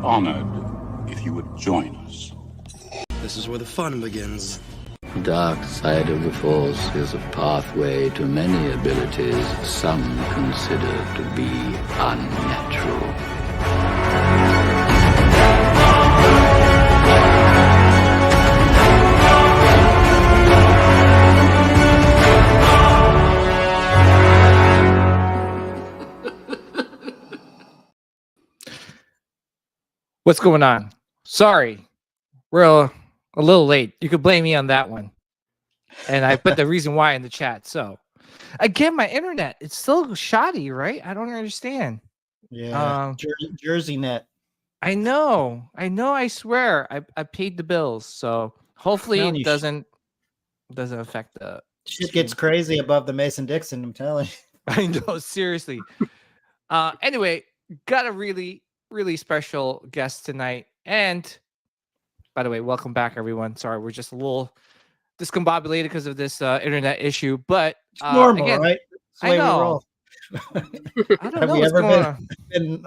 honored if you would join us. This is where the fun begins. The dark side of the Force is a pathway to many abilities some consider to be unnatural. What's going on? Sorry, we're a little late. You could blame me on that one. And I put the reason why in the chat. So, again, my internet, it's still shoddy, right? I don't understand. Yeah, Jersey net. I know. I swear. I paid the bills. So, hopefully it doesn't affect the shit gets crazy above the Mason-Dixon, I'm telling you. I know, seriously. Anyway, got a really special guest tonight. And by the way, welcome back, everyone. Sorry, we're just a little discombobulated because of this internet issue. But normal, again, right? I know. I don't know. Have you ever been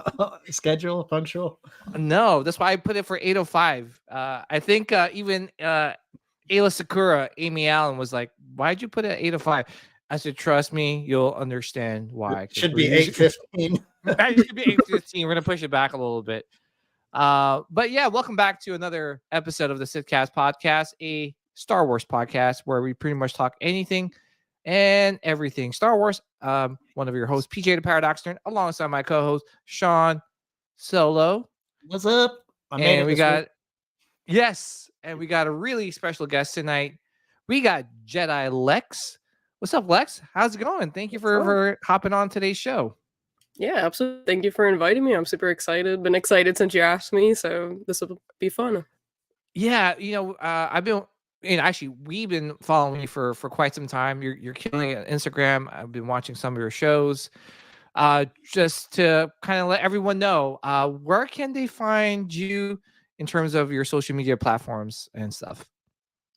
schedule punctual? No, that's why I put it for 8:05. I think even Ayla Sakura, Amy Allen was like, "Why'd you put it at 8:05?" I said, "Trust me, you'll understand why." It should be 8:15. It should be 8:15. We're gonna push it back a little bit. But yeah, welcome back to another episode of the Sith Cast podcast, a Star Wars podcast where we pretty much talk anything and everything Star Wars. One of your hosts, PJ the Paradox Nerd, alongside my co-host Sean Solo. What's up? And we got a really special guest tonight. We got Jedi Lex. What's up, Lex? How's it going? Thank you for hopping on today's show. Yeah, absolutely. Thank you for inviting me. I'm super excited. Been excited since you asked me, so this will be fun. Yeah, we've been following you for quite some time. You're killing it on Instagram. I've been watching some of your shows. Just to kind of let everyone know, where can they find you in terms of your social media platforms and stuff?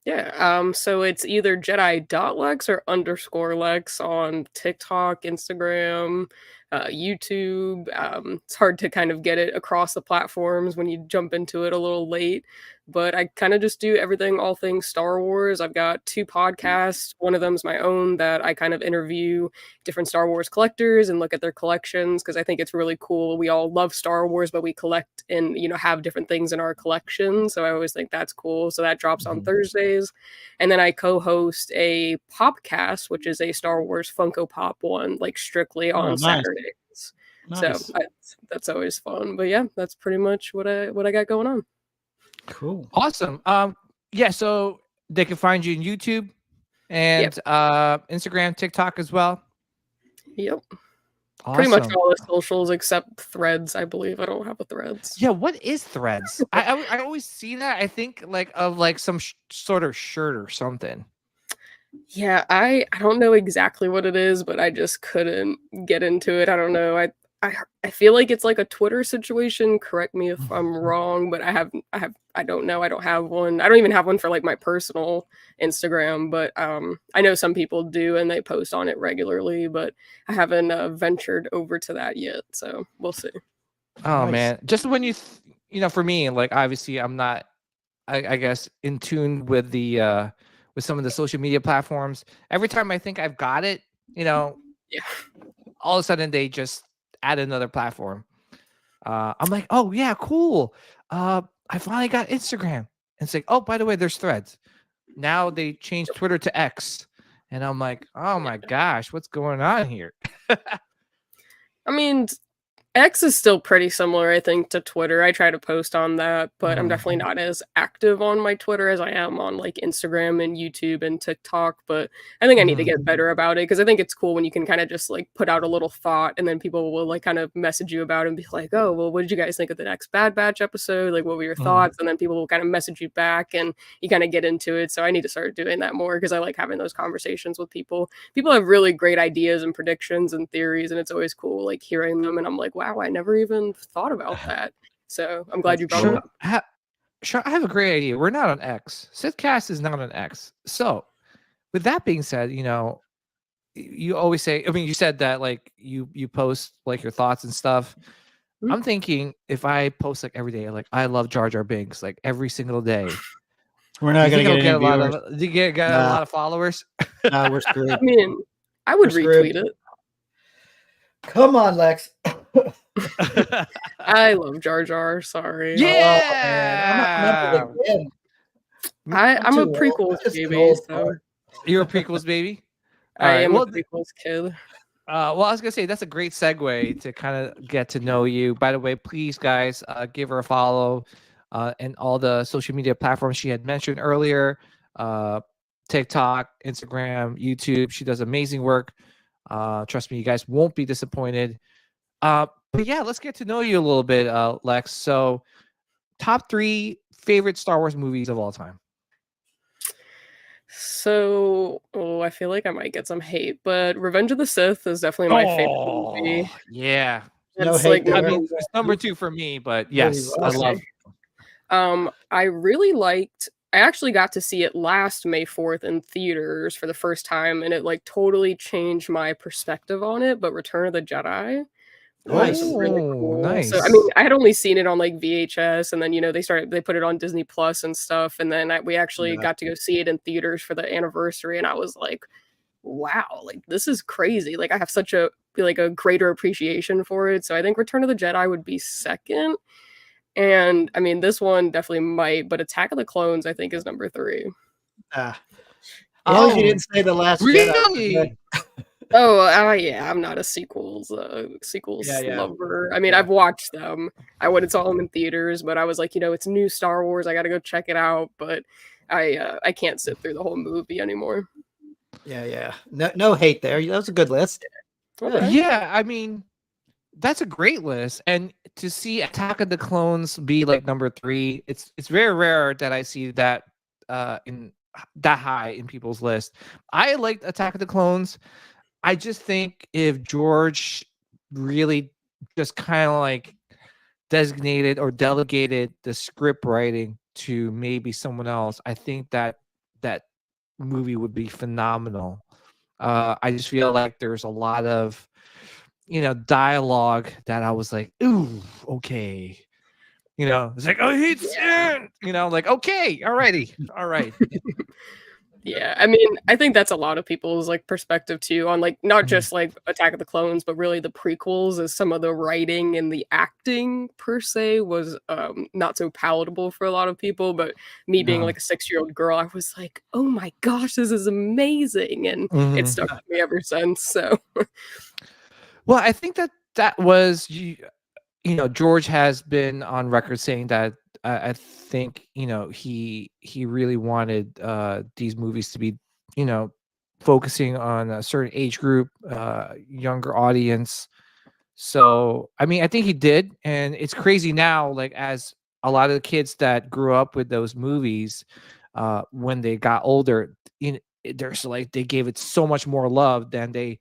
Yeah, so it's either Jedi.Lex or _Lex on TikTok, Instagram, YouTube. It's hard to kind of get it across the platforms when you jump into it a little late, but I kind of just do everything, all things Star Wars. I've got 2 podcasts. One of them's my own that I kind of interview different Star Wars collectors and look at their collections because I think it's really cool. We all love Star Wars, but we collect and, have different things in our collection. So I always think that's cool. So that drops on Thursdays. And then I co-host a Popcast, which is a Star Wars Funko Pop one, like strictly on Saturdays. Nice. So that's always fun. But yeah, that's pretty much what I got going on. Cool. Awesome. Yeah, so they can find you on YouTube and Instagram, TikTok as well. Yep. Awesome. Pretty much all the socials except Threads, I believe. I don't have a Threads. Yeah, what is Threads? I always see that. I think of some sort of shirt or something. Yeah, I don't know exactly what it is, but I just couldn't get into it. I don't know. I feel like it's like a Twitter situation. Correct me if I'm wrong, but I don't know. I don't have one. I don't even have one for like my personal Instagram, but I know some people do and they post on it regularly, but I haven't ventured over to that yet. So we'll see. Oh, nice. Man. Just when for me, like, obviously I'm not, I guess, in tune with the, with some of the social media platforms. Every time I think I've got it, all of a sudden they just add another platform. I'm like, oh yeah, cool. I finally got Instagram. And it's like, oh, by the way, there's Threads. Now they changed Twitter to X. And I'm like, oh my gosh, what's going on here? I mean, X is still pretty similar, I think, to Twitter. I try to post on that, but I'm definitely not as active on my Twitter as I am on like Instagram and YouTube and TikTok. But I think I need to get better about it because I think it's cool when you can kind of just like put out a little thought and then people will like kind of message you about it and be like, oh, well, what did you guys think of the next Bad Batch episode? Like, what were your thoughts? And then people will kind of message you back and you kind of get into it. So I need to start doing that more because I like having those conversations with people. People have really great ideas and predictions and theories, and it's always cool like hearing them. And I'm like, wow, I never even thought about that. So I'm glad you brought it up. Sure, I have a great idea. We're not on X. Sith Cast is not on X. So with that being said, you always say, I mean, you said that like you post like your thoughts and stuff. I'm thinking if I post like every day, like I love Jar Jar Binks, like every single day. We're Do not you gonna think it'll get get any a lot viewers. of? Do you get a Nah. lot of followers? No, we're screwed. I mean, I would We're screwed. retweet it. Come on, Lex. I love Jar Jar. Sorry. Yeah. Oh, man. I'm not remembering again. I'm a too old. prequels That's an baby, old so part. You're a prequels baby. All I right. am Well, a prequels kid. well, I was gonna say that's a great segue to kind of get to know you. By the way, please, guys, give her a follow, and all the social media platforms she had mentioned earlier, TikTok, Instagram, YouTube. She does amazing work. Trust me, you guys won't be disappointed. But yeah, let's get to know you a little bit, Lex. So, top 3 favorite Star Wars movies of all time. So, I feel like I might get some hate, but Revenge of the Sith is definitely my favorite movie. Yeah. No It's hate like I there. mean, it's number 2 for me, but Movie's yes, I awesome. love. I really liked. I actually got to see it last May 4th in theaters for the first time, and it like totally changed my perspective on it. But Return of the Jedi was Nice. really Oh, cool. So I nice. mean, I had only seen it on like VHS, and then they put it on Disney Plus and stuff, and then we actually Yeah. got to go see it in theaters for the anniversary, and I was like, wow, like this is crazy. Like I have such a greater appreciation for it. So I think Return of the Jedi would be second. And I mean, this one definitely might, but Attack of the Clones, I think, is number 3. As long as you Oh, didn't say The Last Jedi. really? Oh, yeah, I'm not a sequels Yeah. lover. I mean, Yeah. I've watched them. I went and saw them in theaters, but I was like, it's new Star Wars. I got to go check it out. But I can't sit through the whole movie anymore. Yeah. No hate there. That was a good list. Okay. Yeah, I mean, that's a great list. And to see Attack of the Clones be like number 3, it's very rare that I see that in that high in people's list. I liked Attack of the Clones. I just think if George really just kind of like designated or delegated the script writing to maybe someone else, I think that movie would be phenomenal. I just feel like there's a lot of dialogue that I was like, ooh, okay. It's like, oh, he's in, like, okay, all right. Yeah, I mean, I think that's a lot of people's like perspective too on like not just like Attack of the Clones, but really the prequels, as some of the writing and the acting per se was not so palatable for a lot of people. But me being No. like a 6-year-old girl, I was like, oh my gosh, this is amazing, and it stuck with me ever since. So, Well, I think that was George has been on record saying that I think he really wanted these movies to be focusing on a certain age group, younger audience. So I mean, I think he did, and it's crazy now. Like as a lot of the kids that grew up with those movies, when they got older, there's like they gave it so much more love than they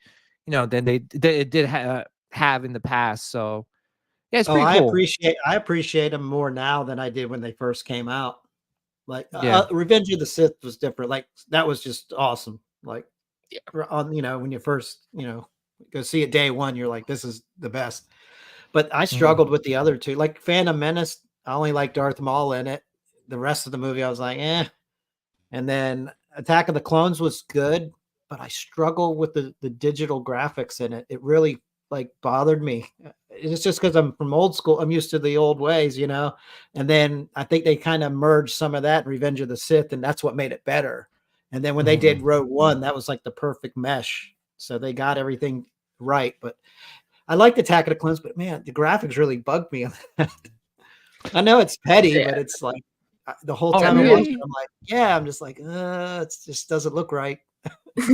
did have in the past. So. Yeah, it's pretty cool. I appreciate them more now than I did when they first came out. Like Revenge of the Sith was different. Like that was just awesome. Like on when you first go see it day one, you're like, this is the best. But I struggled with the other two. Like Phantom Menace, I only like Darth Maul in it. The rest of the movie, I was like, eh. And then Attack of the Clones was good, but I struggle with the digital graphics in it. It really like bothered me. It's just because I'm from old school. I'm used to the old ways, and then I think they kind of merged some of that in Revenge of the Sith, and that's what made it better. And then when they did Rogue One, that was like the perfect mesh. So they got everything right. But I liked Attack of the Clones, but man, the graphics really bugged me. I know it's petty, but it's like the whole time I watched it, I'm like, I'm just like, it just doesn't look right.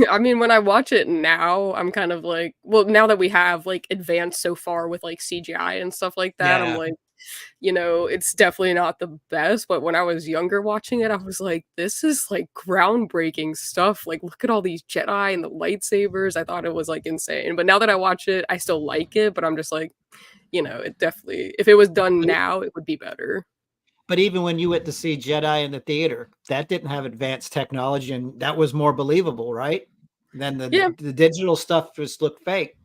I mean, when I watch it now, I'm kind of like, well, now that we have like advanced so far with like CGI and stuff like that, I'm like, it's definitely not the best. But when I was younger watching it, I was like, this is like groundbreaking stuff. Like, look at all these Jedi and the lightsabers. I thought it was like insane. But now that I watch it, I still like it. But I'm just like, it definitely, if it was done now, it would be better. But even when you went to see Jedi in the theater, that didn't have advanced technology, and that was more believable, right? Then the digital stuff just looked fake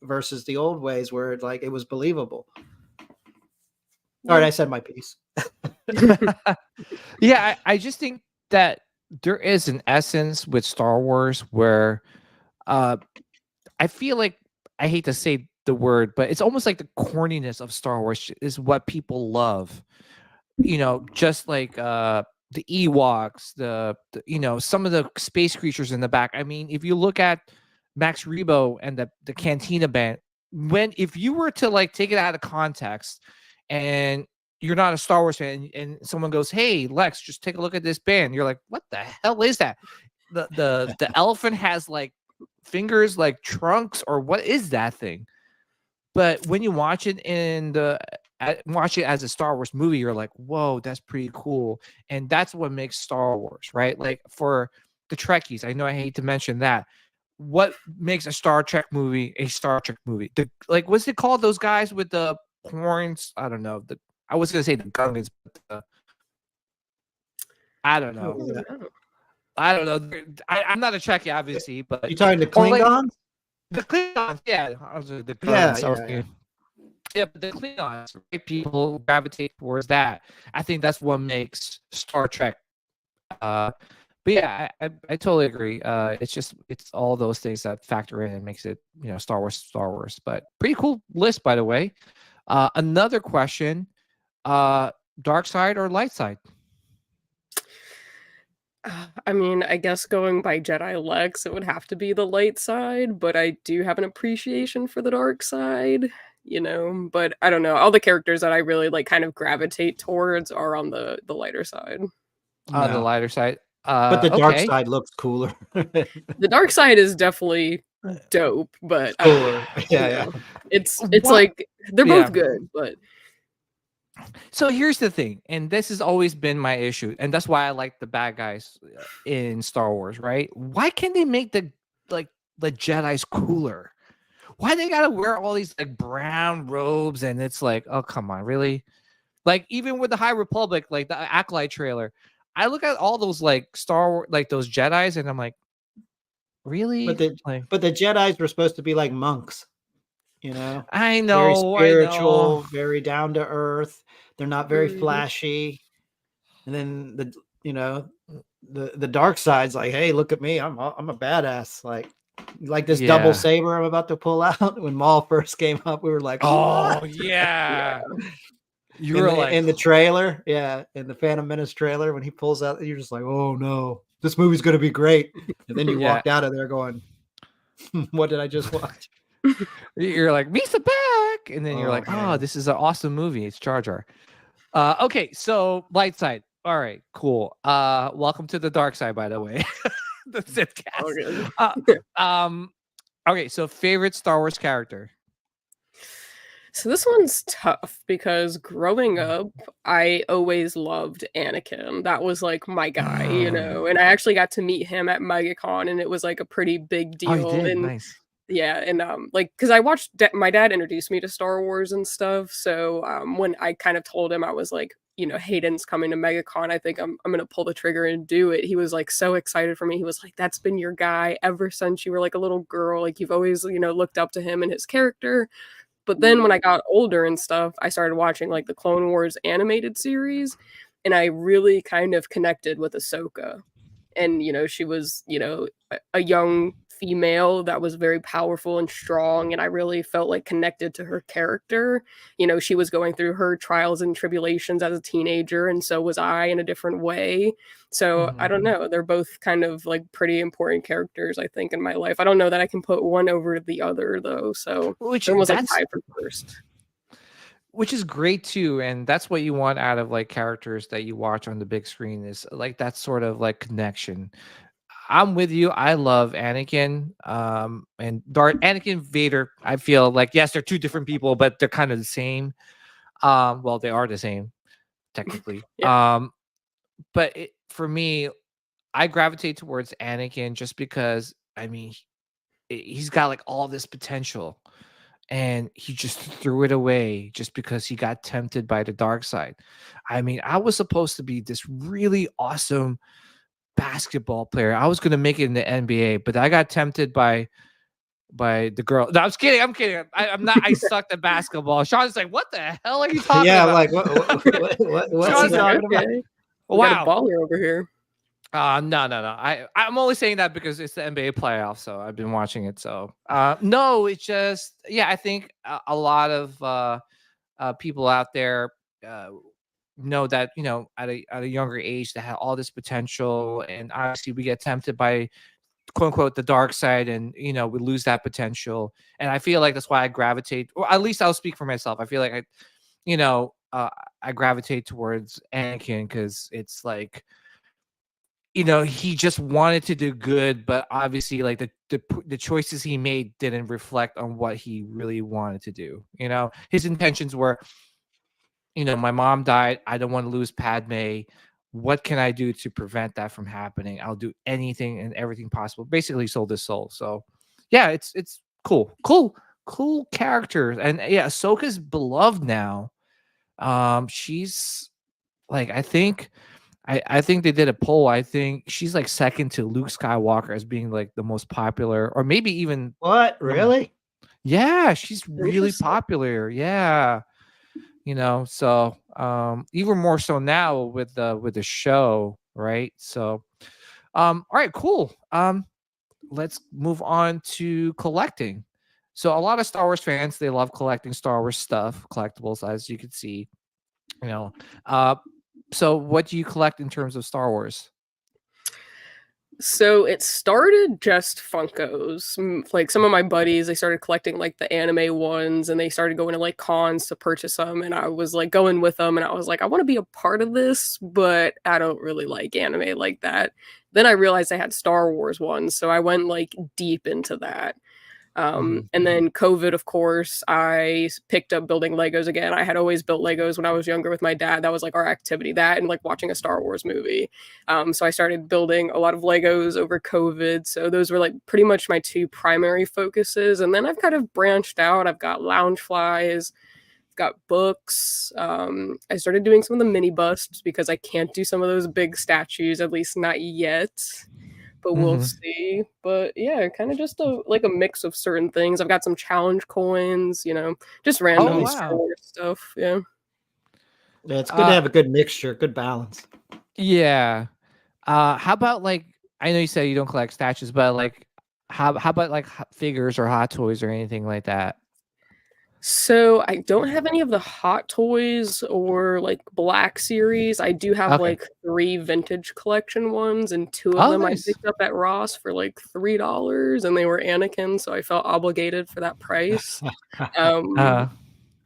versus the old ways where it was believable. All right, I said my piece. Yeah, I just think that there is an essence with Star Wars where uh I feel like, I hate to say the word, but it's almost like the corniness of Star Wars is what people love. Just like the Ewoks, the some of the space creatures in the back. I mean, if you look at Max Rebo and the Cantina band, if you were to like take it out of context and you're not a Star Wars fan and someone goes, "Hey, Lex, just take a look at this band." You're like, "What the hell is that?" The elephant has like fingers like trunks, or what is that thing? But when you watch it watch it as a Star Wars movie, you're like, whoa, that's pretty cool. And that's what makes Star Wars, right? Like for the Trekkies, I know I hate to mention that. What makes a Star Trek movie a Star Trek movie? What's it called? Those guys with the horns? I don't know. I was gonna say the Gungans, but I don't know. I don't know. I'm not a Trekkie, obviously, but You talking to Klingons? The Klingons, yeah. The Yeah, Klingons, yeah, but the Klingons, right? People gravitate towards that. I think that's what makes Star Trek. But yeah, I totally agree. It's all those things that factor in and makes it, Star Wars, Star Wars. But pretty cool list, by the way. Another question: dark side or light side? I mean, I guess going by Jedi Lex, it would have to be the light side, but I do have an appreciation for the dark side, but I don't know. All the characters that I really like kind of gravitate towards are on the lighter side. On the lighter side. But the dark Okay. side looks cooler. The dark side is definitely dope, but Cooler. Yeah. it's What? like they're Yeah. both good, but So here's the thing, and this has always been my issue, and that's why I like the bad guys in Star Wars, right? Why can't they make the Jedi's cooler? Why they gotta wear all these like brown robes? And it's like, oh come on, really? Like even with the High Republic, like the Acolyte trailer, I look at all those like Star Wars, like those Jedi's, and I'm like, really? But the Jedis were supposed to be like monks, I very know, spiritual, very down to earth. They're not very Mhm. flashy. And then the dark side's like, hey, look at me, I'm a badass. Like this double saber I'm about to pull out. When Maul first came up, we were like, oh what? yeah. You were like, in the trailer, in the Phantom Menace trailer, when he pulls out, you're just like, oh no, this movie's gonna be great. And then you walked out of there going, what did I just watch? You're like, Misa back, and then you're like, man. oh, this is an awesome movie. It's Jar Jar. Okay, so light side. All right, cool. Welcome to the dark side, by the way. The Sith Cast. Okay, so favorite Star Wars character. So this one's tough because growing up, I always loved Anakin. That was like my guy, and I actually got to meet him at MegaCon, and it was like a pretty big deal. Oh, you did? And Nice. yeah, and because I watched my dad introduced me to Star Wars and stuff. So when I kind of told him, I was like, Hayden's coming to MegaCon, I think I'm gonna pull the trigger and do it. He was like so excited for me. He was like, that's been your guy ever since you were like a little girl. Like you've always looked up to him and his character. But then when I got older and stuff, I started watching like the Clone Wars animated series, and I really kind of connected with Ahsoka. And she was a young female that was very powerful and strong, and I really felt like connected to her character. She was going through her trials and tribulations as a teenager, and so was I in a different way. So I don't know, they're both kind of like pretty important characters, I think, in my life. I don't know that I can put one over the other though, so there was like tied for first. Which is great too, and that's what you want out of like characters that you watch on the big screen, is like that sort of like connection. I'm with you. I love Anakin, and Anakin Vader. I feel like, yes, they're two different people, but they're kind of the same. Well, they are the same technically. Yeah. But for me, I gravitate towards Anakin just because, I mean, he's got like all this potential, and he just threw it away just because he got tempted by the dark side. I mean, I was supposed to be this really awesome basketball player. I was going to make it in the NBA, but I got tempted by by the girl. No, I'm just kidding. I'm kidding. I'm not. I sucked at basketball. Sean's like, what the hell are you talking Yeah, about? like what's Sean's he like, talking about? Okay. Wow. Got a baller over here. No. I'm only saying that because it's the NBA playoffs, so I've been watching it. So no, it's just I think a lot of people out there know that at a younger age that had all this potential, and obviously we get tempted by quote unquote the dark side, and we lose that potential. And I feel like that's why I gravitate, or at least I'll speak for myself. I feel like I gravitate towards Anakin because it's like he just wanted to do good, but obviously like the choices he made didn't reflect on what he really wanted to do. His intentions were, my mom died, I don't want to lose Padme. What can I do to prevent that from happening? I'll do anything and everything possible. Basically sold his soul. So yeah, it's cool characters. And yeah, Ahsoka's beloved now. She's like, I think they did a poll. I think she's like second to Luke Skywalker as being like the most popular, or maybe even What? Really? Yeah, she's really popular. Yeah. So even more so now with the show, right? So all right, cool. Let's move on to collecting. So a lot of Star Wars fans, they love collecting Star Wars stuff, collectibles, as you can see. So what do you collect in terms of Star Wars? So it started just Funkos. Like some of my buddies, they started collecting like the anime ones, and they started going to like cons to purchase them. And I was like going with them, and I was like, I want to be a part of this, but I don't really like anime like that. Then I realized I had Star Wars ones, so I went like deep into that. And then COVID, of course, I picked up building Legos again. I had always built Legos when I was younger with my dad. That was like our activity, that and like watching a Star Wars movie. So I started building a lot of Legos over COVID. So those were like pretty much my two primary focuses. And then I've kind of branched out. I've got lounge flies, got books. I started doing some of the mini busts because I can't do some of those big statues, at least not yet. But we'll see. But yeah, kind of just a mix of certain things. I've got some challenge coins, just random Star Wars stuff. Yeah. Yeah, it's good to have a good mixture, good balance. Yeah. How about like, I know you said you don't collect statues, but like how about like figures or Hot Toys or anything like that? So I don't have any of the Hot Toys or like Black Series. I do have like 3 vintage collection ones, and 2 of them nice. I picked up at Ross for like $3, and they were Anakin, so I felt obligated for that price.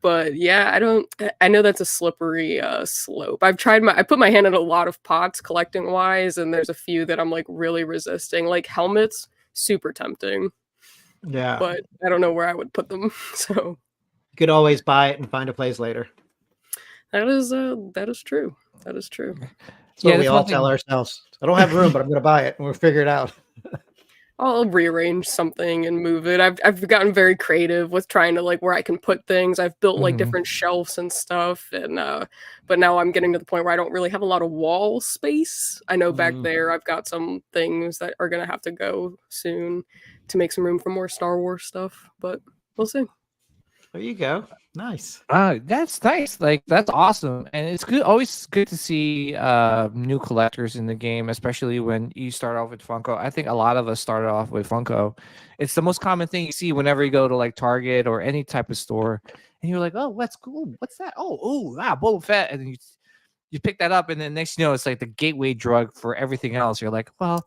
But yeah, I know that's a slippery slope. I put my hand in a lot of pots collecting wise, and there's a few that I'm like really resisting. Like helmets, super tempting. Yeah. But I don't know where I would put them. So you could always buy it and find a place later. That is true. That is true. That's what we all tell ourselves. I don't have room, but I'm going to buy it and we'll figure it out. I'll rearrange something and move it. I've gotten very creative with trying to like where I can put things. I've built like different shelves and stuff, and but now I'm getting to the point where I don't really have a lot of wall space. I know back there I've got some things that are gonna have to go soon to make some room for more Star Wars stuff, but we'll see. There you go. Nice. That's nice. Like that's awesome, and it's good. Always good to see new collectors in the game, especially when you start off with Funko. I think a lot of us started off with Funko. It's the most common thing you see whenever you go to like Target or any type of store, and you're like, "Oh, what's cool? What's that? Boba Fett," and then you pick that up, and then next you know, it's like the gateway drug for everything else. You're like, "Well,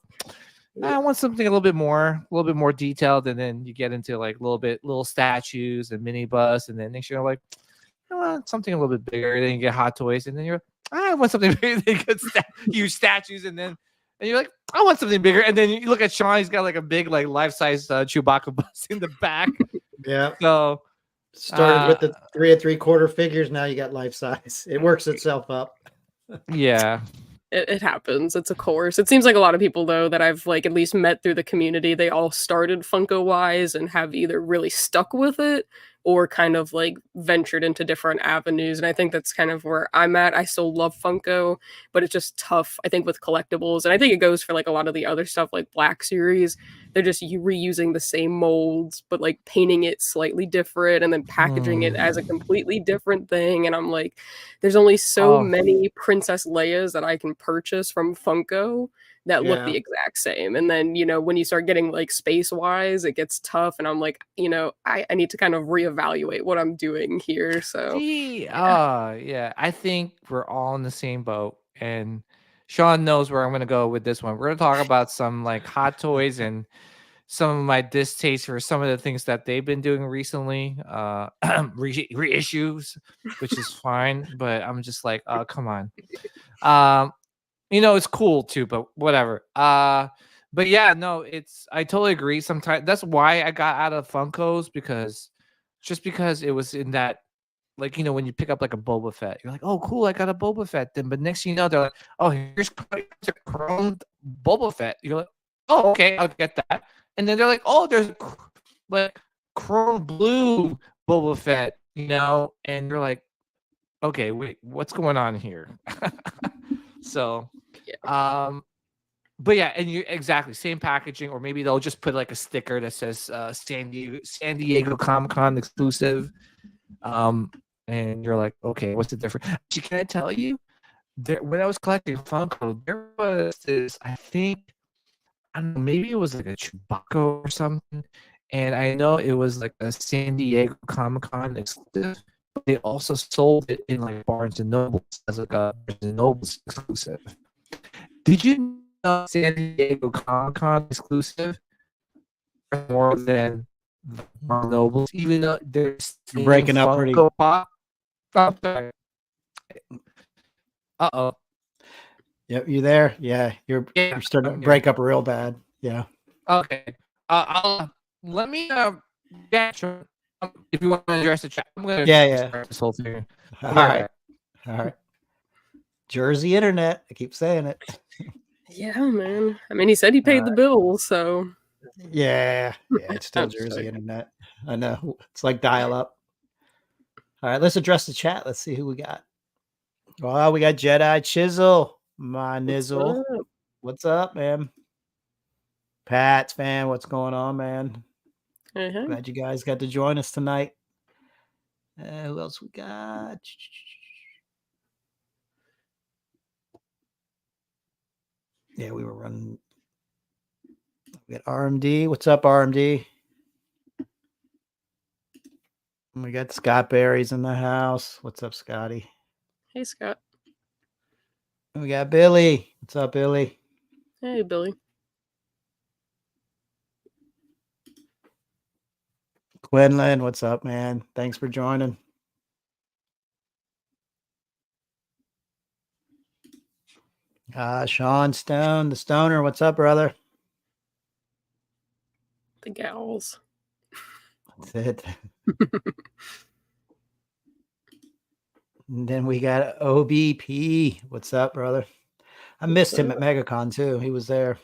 I want something a little bit more detailed," and then you get into like little statues and mini busts, and then next year like, I want something a little bit bigger. Then you get Hot Toys, and then you're, I want something bigger. Then you get huge statues, and you're like, I want something bigger. And then you look at Sean; he's got like a big like life-size Chewbacca bust in the back. Yeah. So started with the 3 3/4 figures. Now you got life size. It works itself up. Yeah. It happens. It's a course. It seems like a lot of people, though, that I've like at least met through the community, they all started Funko wise and have either really stuck with it, or kind of like ventured into different avenues. And I think that's kind of where I'm at. I still love Funko, but it's just tough, I think, with collectibles. And I think it goes for like a lot of the other stuff like Black Series. They're just reusing the same molds, but like painting it slightly different and then packaging it as a completely different thing. And I'm like, there's only so many Princess Leias that I can purchase from Funko that look the exact same. And then, you know, when you start getting like space wise, it gets tough. And I'm like, you know, I need to kind of reevaluate what I'm doing here. So yeah, I think we're all in the same boat. And Sean knows where I'm going to go with this one. We're going to talk about some like hot toys and some of my distaste for some of the things that they've been doing recently, reissues, which is fine. But I'm just like, oh, come on. You know, it's cool too, but whatever. But yeah, no, I totally agree. Sometimes that's why I got out of Funkos, because it was in that, like, you know, when you pick up like a Boba Fett, you're like, oh, cool, I got a Boba Fett. Then, but next thing you know, they're like, oh, here's a chromed Boba Fett. You're like, oh, okay, I'll get that. And then they're like, oh, there's like chrome blue Boba Fett, you know, and you're like, okay, wait, what's going on here? So, but yeah, and you exactly same packaging, or maybe they'll just put like a sticker that says San Diego Comic-Con exclusive. And you're like, okay, what's the difference? Actually, can I tell you, when I was collecting Funko, there was this, I don't know, maybe it was like a Chewbacca or something, and I know it was like a San Diego Comic-Con exclusive. But they also sold it in like Barnes and Noble as like a Barnes and Noble exclusive. Did you know San Diego Comic-Con exclusive more than Barnes and Nobles, even though they're breaking up pretty? Pop? Oh, sorry. Uh-oh. Yep, you there? Yeah, you're starting to break up real bad. Yeah. Okay. Let me if you want to address the chat, I'm gonna start this whole thing. All right. Jersey internet. I keep saying it. Yeah, man. I mean, he said he paid the bill, so yeah, it's still Jersey internet. I know, it's like dial up. All right, let's address the chat. Let's see who we got. Well, we got Jedi Chisel, my nizzle. What's up, man? Pat's fan, what's going on, man? Glad you guys got to join us tonight. Who else we got? Yeah, we were running. We got RMD. What's up, RMD? We got Scott Berry's in the house. What's up, Scotty? Hey, Scott. We got Billy. What's up, Billy? Hey, Billy. Quinlan, what's up, man? Thanks for joining. Sean Stone, the stoner. What's up, brother? The gals. That's it. And then we got OBP. What's up, brother? I missed him at MegaCon too. He was there.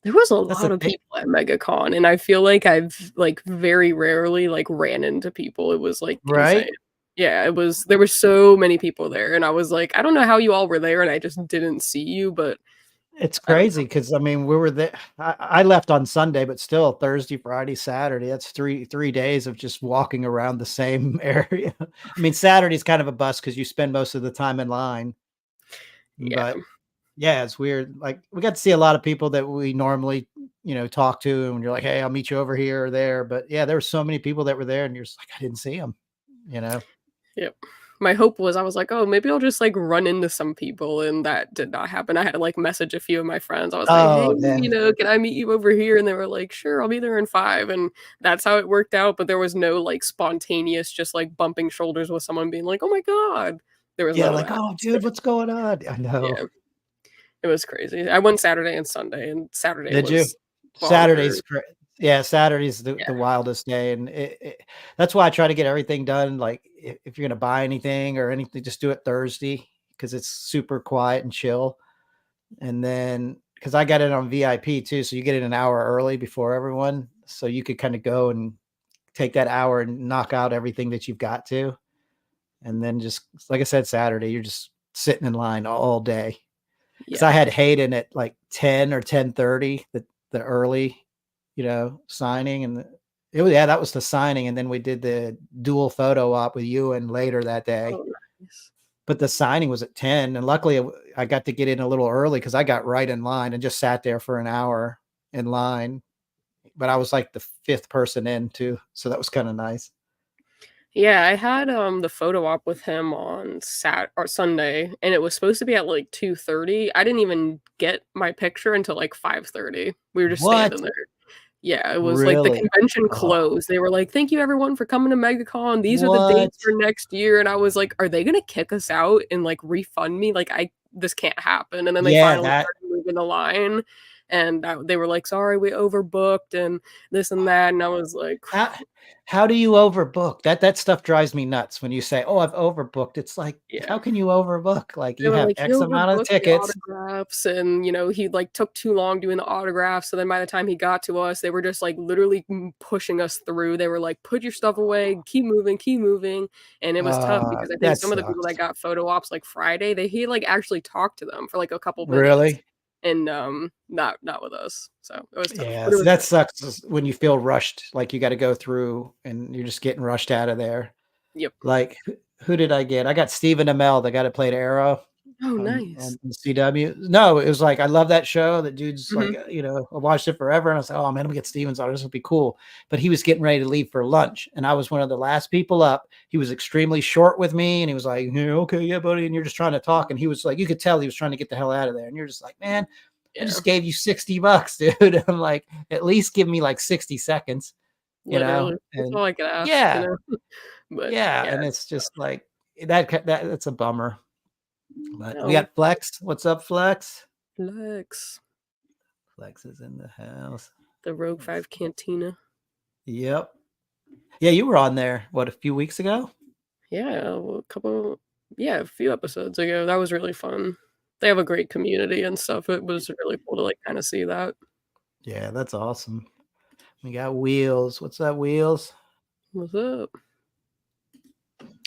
There was a lot of people at MegaCon, and I feel like I've like very rarely like ran into people. It was like insane. Yeah, it was. There were so many people there, and I was like, I don't know how you all were there, and I just didn't see you. But it's crazy because I mean, we were there. I left on Sunday, but still Thursday, Friday, Saturday. That's three days of just walking around the same area. I mean, Saturday's kind of a bust because you spend most of the time in line. Yeah. But yeah, it's weird. Like we got to see a lot of people that we normally, talk to, and you're like, hey, I'll meet you over here or there. But yeah, there were so many people that were there, and you're just like, I didn't see them. Yep. My hope was I was like, oh, maybe I'll just like run into some people, and that did not happen. I had to like message a few of my friends. I was like, hey, can I meet you over here? And they were like, sure, I'll be there in 5. And that's how it worked out. But there was no like spontaneous, just like bumping shoulders with someone being like, oh my God. There was like, oh dude, what's going on? I know. Yeah. It was crazy. I went Saturday and Sunday, and Saturday did you? Saturday's great. Yeah, Saturday's the wildest day, and that's why I try to get everything done. Like if you're gonna buy anything or anything, just do it Thursday because it's super quiet and chill. And then because I got it on VIP too, so you get it an hour early before everyone, so you could kind of go and take that hour and knock out everything that you've got to. And then just, like I said, Saturday, you're just sitting in line all day. Because I had Hayden at like 10 or 10:30, the early, signing. And that was the signing. And then we did the dual photo op with you and later that day. Oh, nice. But the signing was at 10. And luckily I got to get in a little early because I got right in line and just sat there for an hour in line. But I was like the 5th person in too. So that was kind of nice. Yeah, I had the photo op with him on Sunday, and it was supposed to be at like 2:30. I didn't even get my picture until like 5:30. We were just standing there. Yeah, it was like the Really? convention closed. They were like, "Thank you everyone for coming to MegaCon. These are the dates for next year." And I was like, "Are they gonna kick us out and like refund me? Like, this can't happen." And then they finally started moving the line. And they were like, "Sorry, we overbooked and this and that." And I was like, how do you overbook? That stuff drives me nuts when you say, "Oh, I've overbooked." It's like, how can you overbook? Like, you have X amount of tickets. Autographs, and he like took too long doing the autographs. So then by the time he got to us, they were just like literally pushing us through. They were like, "Put your stuff away, keep moving." And it was tough because I think some of the people that got photo ops like Friday, he like actually talked to them for like a couple minutes. Really? And not with us. So it was tough. Yeah, so that sucks when you feel rushed, like you got to go through and you're just getting rushed out of there. Yep. Like, who did I get? I got Stephen Amell, the guy that played Arrow. Oh, nice. On CW. No, it was like, I love that show. That dude's like, I watched it forever. And I was like, oh man, I'm gonna get Steven's on. This will be cool. But he was getting ready to leave for lunch. And I was one of the last people up. He was extremely short with me. And he was like, yeah, okay, yeah, buddy. And you're just trying to talk. And he was like, you could tell he was trying to get the hell out of there. And you're just like, man, I just gave you $60, dude. I'm like, at least give me like 60 seconds, Literally. That's all I could ask. Yeah. But, and it's just like, that's a bummer. But we got Flex. What's up, Flex? Flex is in the house. The Rogue 5 Cantina. Yep. Yeah, you were on there, a few weeks ago? Yeah, a few episodes ago. That was really fun. They have a great community and stuff. It was really cool to like kind of see that. Yeah, that's awesome. We got Wheels. What's up, Wheels? What's up?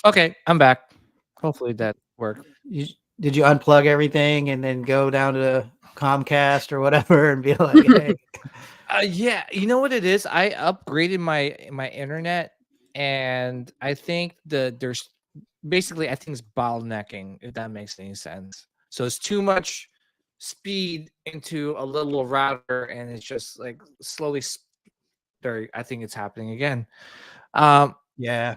Okay, I'm back. Hopefully that worked. Did you unplug everything and then go down to Comcast or whatever and be like, hey? Yeah, you know what it is? I upgraded my internet, and I think there's basically, I think it's bottlenecking, if that makes any sense. So it's too much speed into a little router, and it's just like slowly. I think it's happening again. Yeah.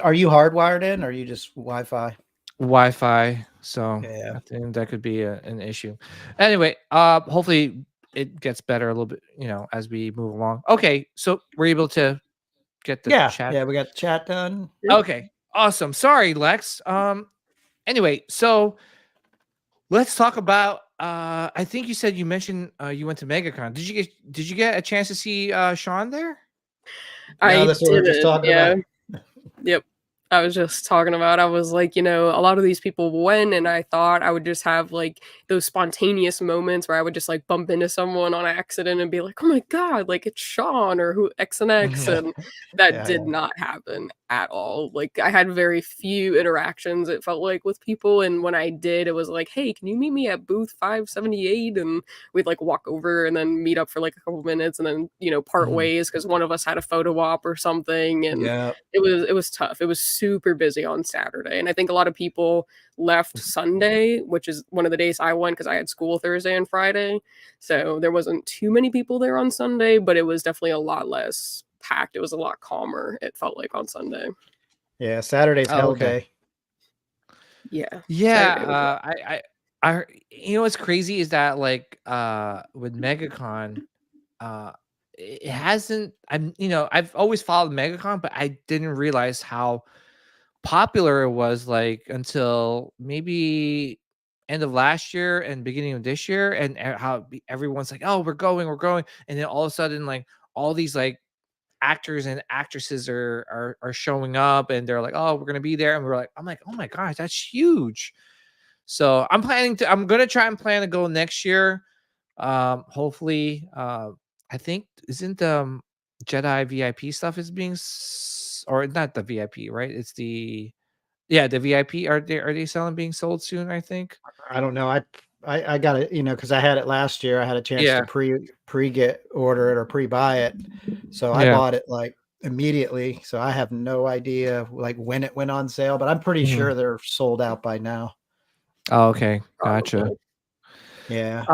Are you hardwired in, or are you just Wi-Fi? Wi-Fi. So I think that could be an issue. Anyway, hopefully it gets better a little bit, as we move along. Okay, so we're able to get the chat. Yeah, we got the chat done. Okay, awesome. Sorry, Lex. Anyway, so let's talk about. I think you said you mentioned you went to MegaCon. Did you get a chance to see Sean there? That's what we were just talking about. Yep. I was just talking about, I was like, a lot of these people went, and I thought I would just have like those spontaneous moments where I would just like bump into someone on accident and be like, oh my God, like it's Sean or who X and X. And that did not happen at all. Like I had very few interactions, it felt like, with people. And when I did, it was like, hey, can you meet me at booth 578? And we'd like walk over and then meet up for like a couple minutes and then, part ways because one of us had a photo op or something. And it was tough. It was super busy on Saturday. And I think a lot of people left Sunday, which is one of the days I went because I had school Thursday and Friday. So there wasn't too many people there on Sunday, but it was definitely a lot less packed. It was a lot calmer, it felt like, on Sunday. Yeah, Saturday's hell day. Yeah. I what's crazy is that like with MegaCon, it hasn't, I've always followed MegaCon, but I didn't realize how popular it was like until maybe end of last year and beginning of this year, and how everyone's like, oh, we're going, and then all of a sudden like all these like actors and actresses are showing up, and they're like, oh, we're gonna be there, and I'm like, oh my gosh, that's huge. So I'm gonna try and plan to go next year. Hopefully, I think isn't Jedi VIP stuff is being, or not the VIP, right? It's the VIP. Are they selling being sold soon? I think. I don't know. I got it, because I had it last year. I had a chance to Yeah. pre get order it or pre buy it, so I Yeah. bought it like immediately. So I have no idea like when it went on sale, but I'm pretty Mhm. sure they're sold out by now. Oh, okay, gotcha. Probably. Yeah.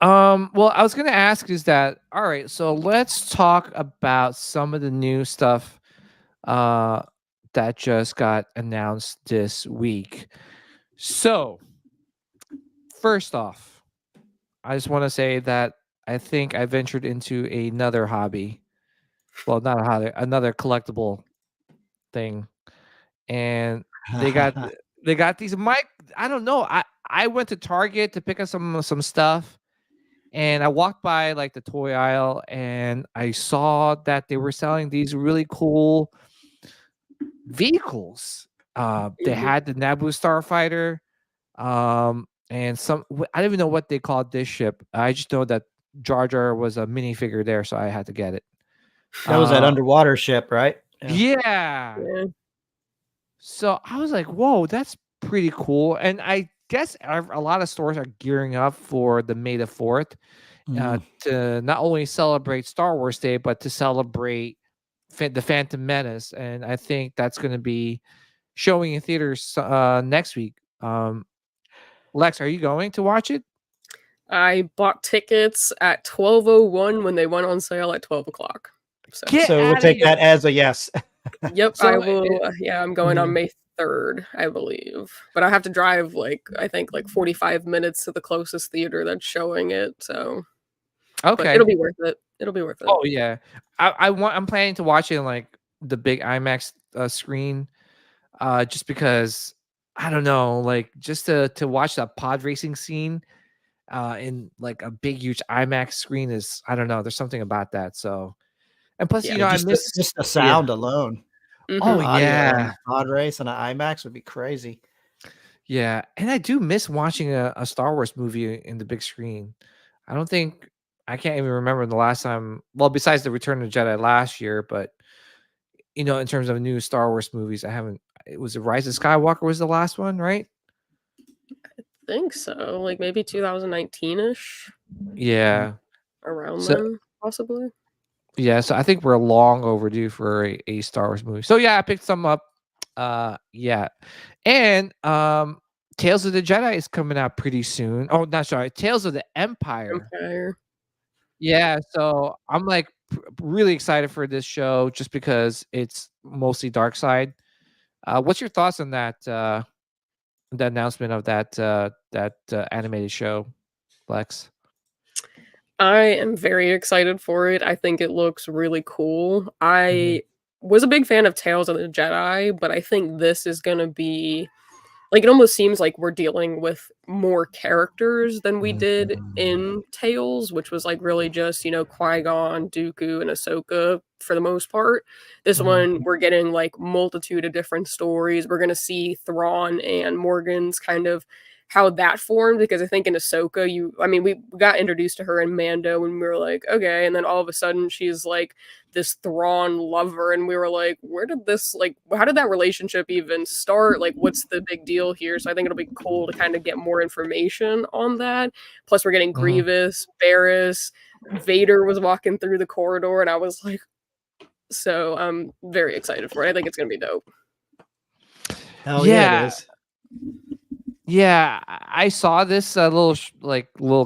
Well, I was gonna ask is that all right? So let's talk about some of the new stuff uh that just got announced this week. So first off, I just want to say that I think I ventured into another hobby. Well, not a hobby, another collectible thing, and they got they got these mic. I don't know. I went to Target to pick up some stuff, and I walked by like the toy aisle, and I saw that they were selling these really cool vehicles. They Mhm. had the Naboo starfighter, and I don't even know what they called this ship. I just know that Jar Jar was a minifigure there, so I had to get it. That was that Uh, underwater ship, right? Yeah. yeah. Yeah. So I was like, "Whoa, that's pretty cool." And I guess a lot of stores are gearing up for the May the 4th Mm. to not only celebrate Star Wars Day, but to celebrate the Phantom Menace. And I think that's going to be showing in theaters next week. Lex, are you going to watch it? I bought tickets at 12:01 when they went on sale at 12 o'clock. So, Get So we'll out of take here. that as a yes. yep, I So, will. Yeah, I'm going on mhm. May 3rd, I believe. But I have to drive I think 45 minutes to the closest theater that's showing it. So, but Okay. it'll be worth it. It'll be worth it. Oh yeah. I'm planning to watch it in like the big IMAX screen, just because I don't know, like just to watch that pod racing scene in like a big huge IMAX screen is, I don't know, there's something about that. So, and plus, Yeah. I Just the miss. just the Yeah. sound alone, the Oh Mhm. audio on yeah. the pod race and an IMAX would be crazy. Yeah, and I do miss watching a Star Wars movie in the big screen. I don't think I can't even remember the last time. Well, besides the Return of the Jedi last year, but in terms of new Star Wars movies, I haven't. It was the Rise of Skywalker was the last one, right? Think so. Like maybe 2019-ish, Mm. Yeah. around So then, possibly. yeah, so I think we're long overdue for a Star Wars movie. So yeah, I picked some up. Yeah, and Tales of the Jedi is coming out pretty soon. Oh, not sorry, Tales of the Empire. Empire. Yeah, so I'm like really excited for this show just because it's mostly dark side. What's your thoughts on the announcement of that animated show, Lex? I am very excited for it. I think it looks really cool. Mhm. I was a big fan of Tales of the Jedi, but I think this is gonna be it almost seems like we're dealing with more characters than we did Mhm. in Tales, which was really just, Qui-Gon, Dooku, and Ahsoka for the most part. This Mhm. one, we're getting multitude of different stories. We're gonna see Thrawn and Morgan's kind of how that formed, because I think in Ahsoka, we got introduced to her in Mando and we were like, okay, and then all of a sudden she's this Thrawn lover, and we were like, where did this how did that relationship even start? What's the big deal here? So I think it'll be cool to kind of get more information on that. Plus, we're getting Mhm. Grievous, Barriss, Vader was walking through the corridor, and I was like, so I'm very excited for it. I think it's gonna be dope. Hell yeah, it Yeah, is. yeah. I saw this little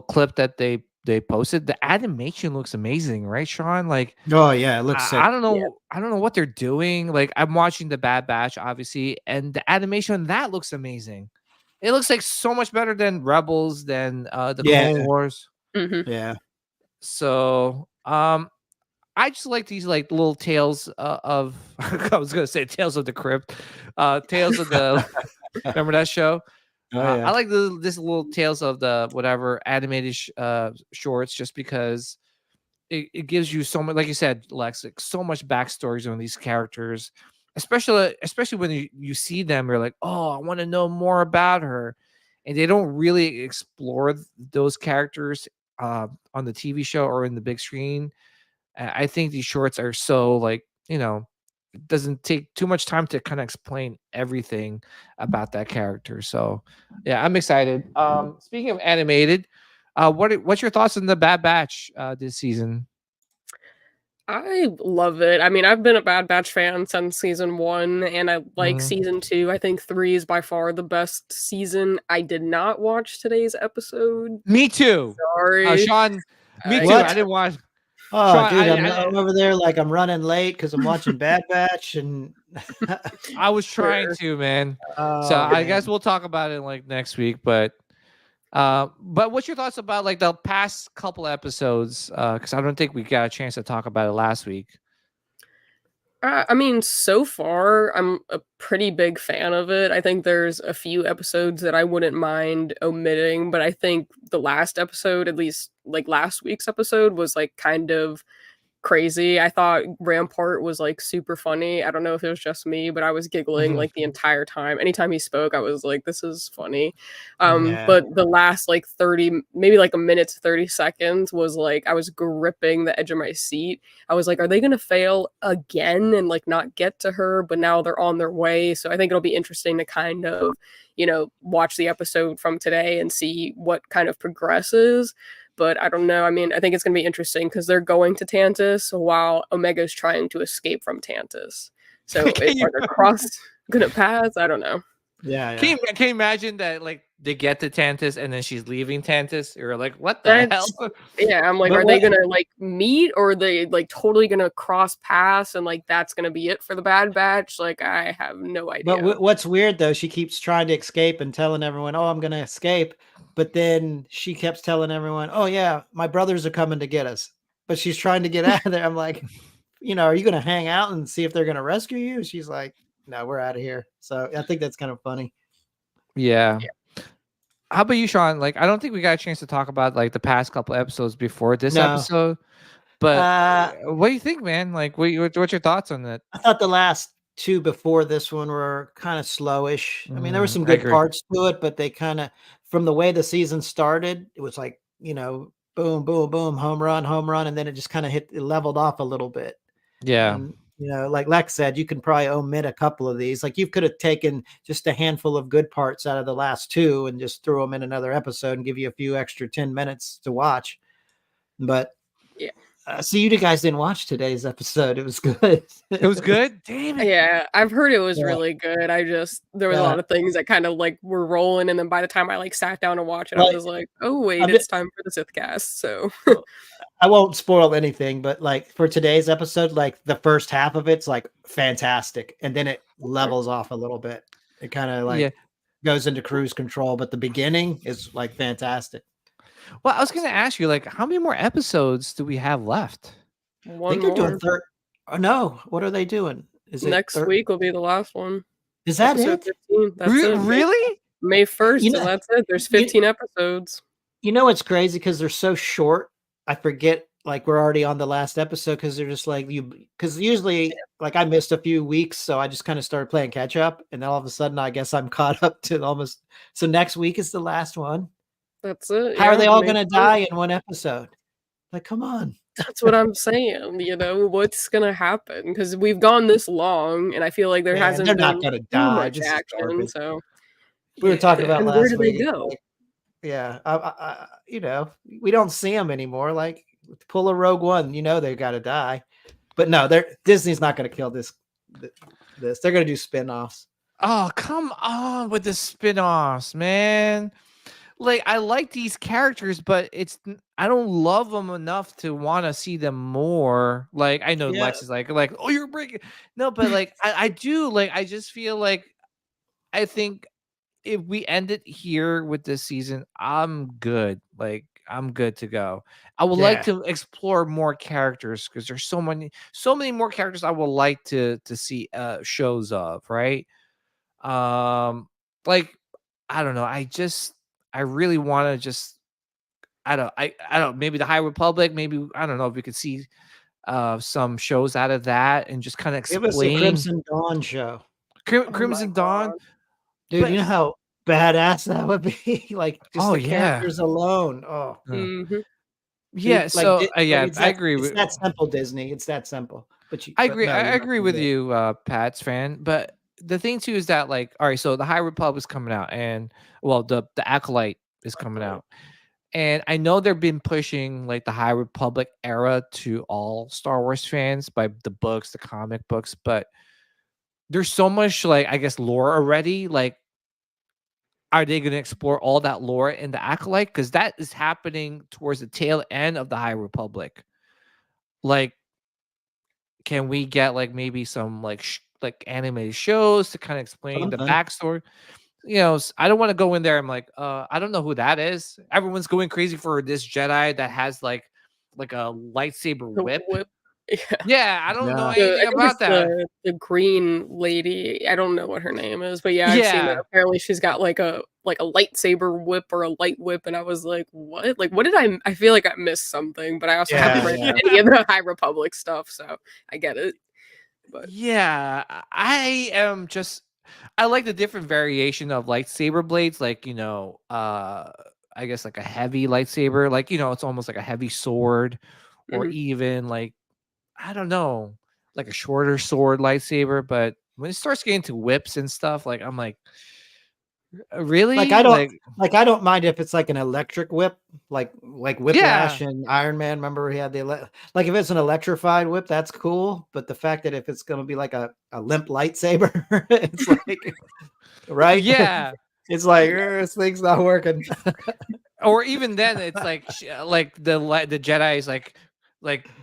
clip that they posted. The animation looks amazing, right, Sean? Like Oh yeah, it looks I sick. don't Yeah. know. I don't know what they're doing. Like I'm watching the Bad Batch, obviously, and the animation on that looks amazing. It looks like so much better than Rebels, than the Yeah, Clone Wars. Hmm. yeah. So I just like these like little tales of I was gonna say Tales of the Crypt, Tales of the remember that show? Oh I yeah. like this little tales of the whatever animated shorts just because it gives you so much, like you said, Lex, like so much backstories on these characters, especially when you see them, you're like, oh, I want to know more about her, and they don't really explore those characters on the TV show or in the big screen I think these shorts are so like, it doesn't take too much time to kind of explain everything about that character. So yeah, I'm excited. Speaking of animated, what's your thoughts on the Bad Batch this season? I love it. I mean, I've been a Bad Batch fan since season 1, and I like Mhm. season 2. I think 3 is by far the best season. I did not watch today's episode. Me too. Sorry. Sean, me too. What? I didn't watch. Oh, Sean, dude, I'm over there like I'm running late because I'm watching Bad Batch, and I was trying Sure. to, man. So oh, I man. guess we'll talk about it like next week. But what's your thoughts about like the past couple episodes? Because I don't think we got a chance to talk about it last week. I mean, so far, I'm a pretty big fan of it. I think there's a few episodes that I wouldn't mind omitting, but I think the last episode, at least like last week's episode, was like kind of crazy. I thought Rampart was like super funny. I don't know if it was just me, but I was giggling Mhm. like the entire time. Anytime he spoke, I was like, this is funny. Yeah. But the last like 30, maybe like a minute to 30 seconds was like I was gripping the edge of my seat. I was like, are they gonna fail again and like not get to her? But now they're on their way. So I think it'll be interesting to kind of, watch the episode from today and see what kind of progresses. But I don't know. I mean, I think it's going to be interesting because they're going to Tantus while Omega's trying to escape from Tantus. So are their cross going to pass? I don't know. Yeah. Can you imagine that like they get to Tantus and then she's leaving Tantus? You're like, what the hell? Yeah, I'm like, But are they gonna like meet, or are they like totally gonna cross paths and like that's gonna be it for the Bad Batch? Like, I have no idea. But what's weird though, she keeps trying to escape and telling everyone, "Oh, I'm going to escape," but then she keeps telling everyone, "Oh yeah, my brothers are coming to get us." But she's trying to get out of there. I'm like, are you going to hang out and see if they're going to rescue you? She's like, "No, we're out of here." So I think that's kind of funny. Yeah. How about you, Sean? Like, I don't think we got a chance to talk about like the past couple episodes before this No. episode. But what do you think, man? Like, what's your thoughts on that? I thought the last two before this one were kind of slowish. I mean, there were some I good agree. parts to it, but they kind of, from the way the season started, it was like, boom, boom, boom, home run, and then it just kind of it leveled off a little bit. Yeah. And like Lex said, you can probably omit a couple of these. Like you could have taken just a handful of good parts out of the last two and just threw them in another episode and give you a few extra 10 minutes to watch. But yeah. See, you guys didn't watch today's episode. It was good. It was good? Damn it. Yeah, I've heard it was Yeah. really good. There was a lot of things that kind of like were rolling, and then by the time I like sat down to watch it, I was like, oh wait, it's time for the Sith Cast. So I won't spoil anything, but like for today's episode, like the first half of it's like fantastic, and then it levels off a little bit. It kind of like goes into cruise control, but the beginning is like fantastic. Well, I was going to ask you, like, how many more episodes do we have left? I think they're doing third. Oh, no, what are they doing? Is it next week will be the last one? Is that episode it? 15. That's it. Really? May 1st, and that's it. There's 15 episodes. You know it's crazy because they're so short. I forget like we're already on the last episode because they're just like because usually like I missed a few weeks, so I just kind of started playing catch up, and then all of a sudden I guess I'm caught up to almost. So next week is the last one. That's it. How are they all going to die in one episode? Like, come on. That's what I'm saying. What's going to happen? Because we've gone this long, and I feel like there hasn't they're been not going to die. much action. So we were talking about last where do week. they go? Like, we don't see them anymore. Like, pull a Rogue One, they got to die. But no, Disney's not going to kill this. They're going to do spin-offs. Oh, come on with the spin-offs, man. Like, I like these characters, but I don't love them enough to want to see them more. Like, I know Lex is like, oh, you're breaking. No, but like, I do. Like, I just feel like, I think if we end it here with this season, I'm good. Like, I'm good to go. I would like to explore more characters because there's so many more characters I would like to see shows of, right? Like, I don't know. I really want to just, I don't, maybe the High Republic, maybe, I don't know if we could see some shows out of that and just kind of explain. Give us a Crimson Dawn show. Crimson Dawn. Dude, you know how badass that would be? Like, just the characters alone. Oh. Mm-hmm. Yeah, so yeah, it's I that, agree it's with that simple, Disney. It's that simple. I But agree. no, I you're not agree gonna with do it. you, Pat's fan. But the thing too is that like, all right, so the High Republic is coming out, and well, the Acolyte is coming out, and I know they've been pushing like the High Republic era to all Star Wars fans by the books, the comic books, but there's so much like I guess lore already. Like, are they going to explore all that lore in the Acolyte? Because that is happening towards the tail end of the High Republic. Like, can we get like maybe some like like animated shows to kind of explain the Something. backstory? You know, I don't want to go in there. I'm like, I don't know who that is. Everyone's going crazy for this Jedi that has like a lightsaber The whip. whip. Yeah. Yeah, I don't know Yeah. anything I think about it's that. the green lady. I don't know what her name is, but yeah, I've seen that. Yeah, Apparently, she's got like a lightsaber whip or a light whip, and I was like, "What? Like, what did I? I feel like I missed something." But I also haven't Yeah, read yeah. any of the High Republic stuff, so I get it. But yeah. I am just I like the different variation of lightsaber blades, like I guess like a heavy lightsaber, like it's almost like a heavy sword, or mhm. even like I don't know, like a shorter sword lightsaber. But when it starts getting to whips and stuff, like I'm like, Like really? I don't mind if it's like an electric whip, like Yeah, Whiplash and Iron Man. Remember he had like if it's an electrified whip, that's cool. But the fact that if it's gonna be like a limp lightsaber, it's like right? yeah. It's like this thing's not working. Or even then, it's like like the Jedi is like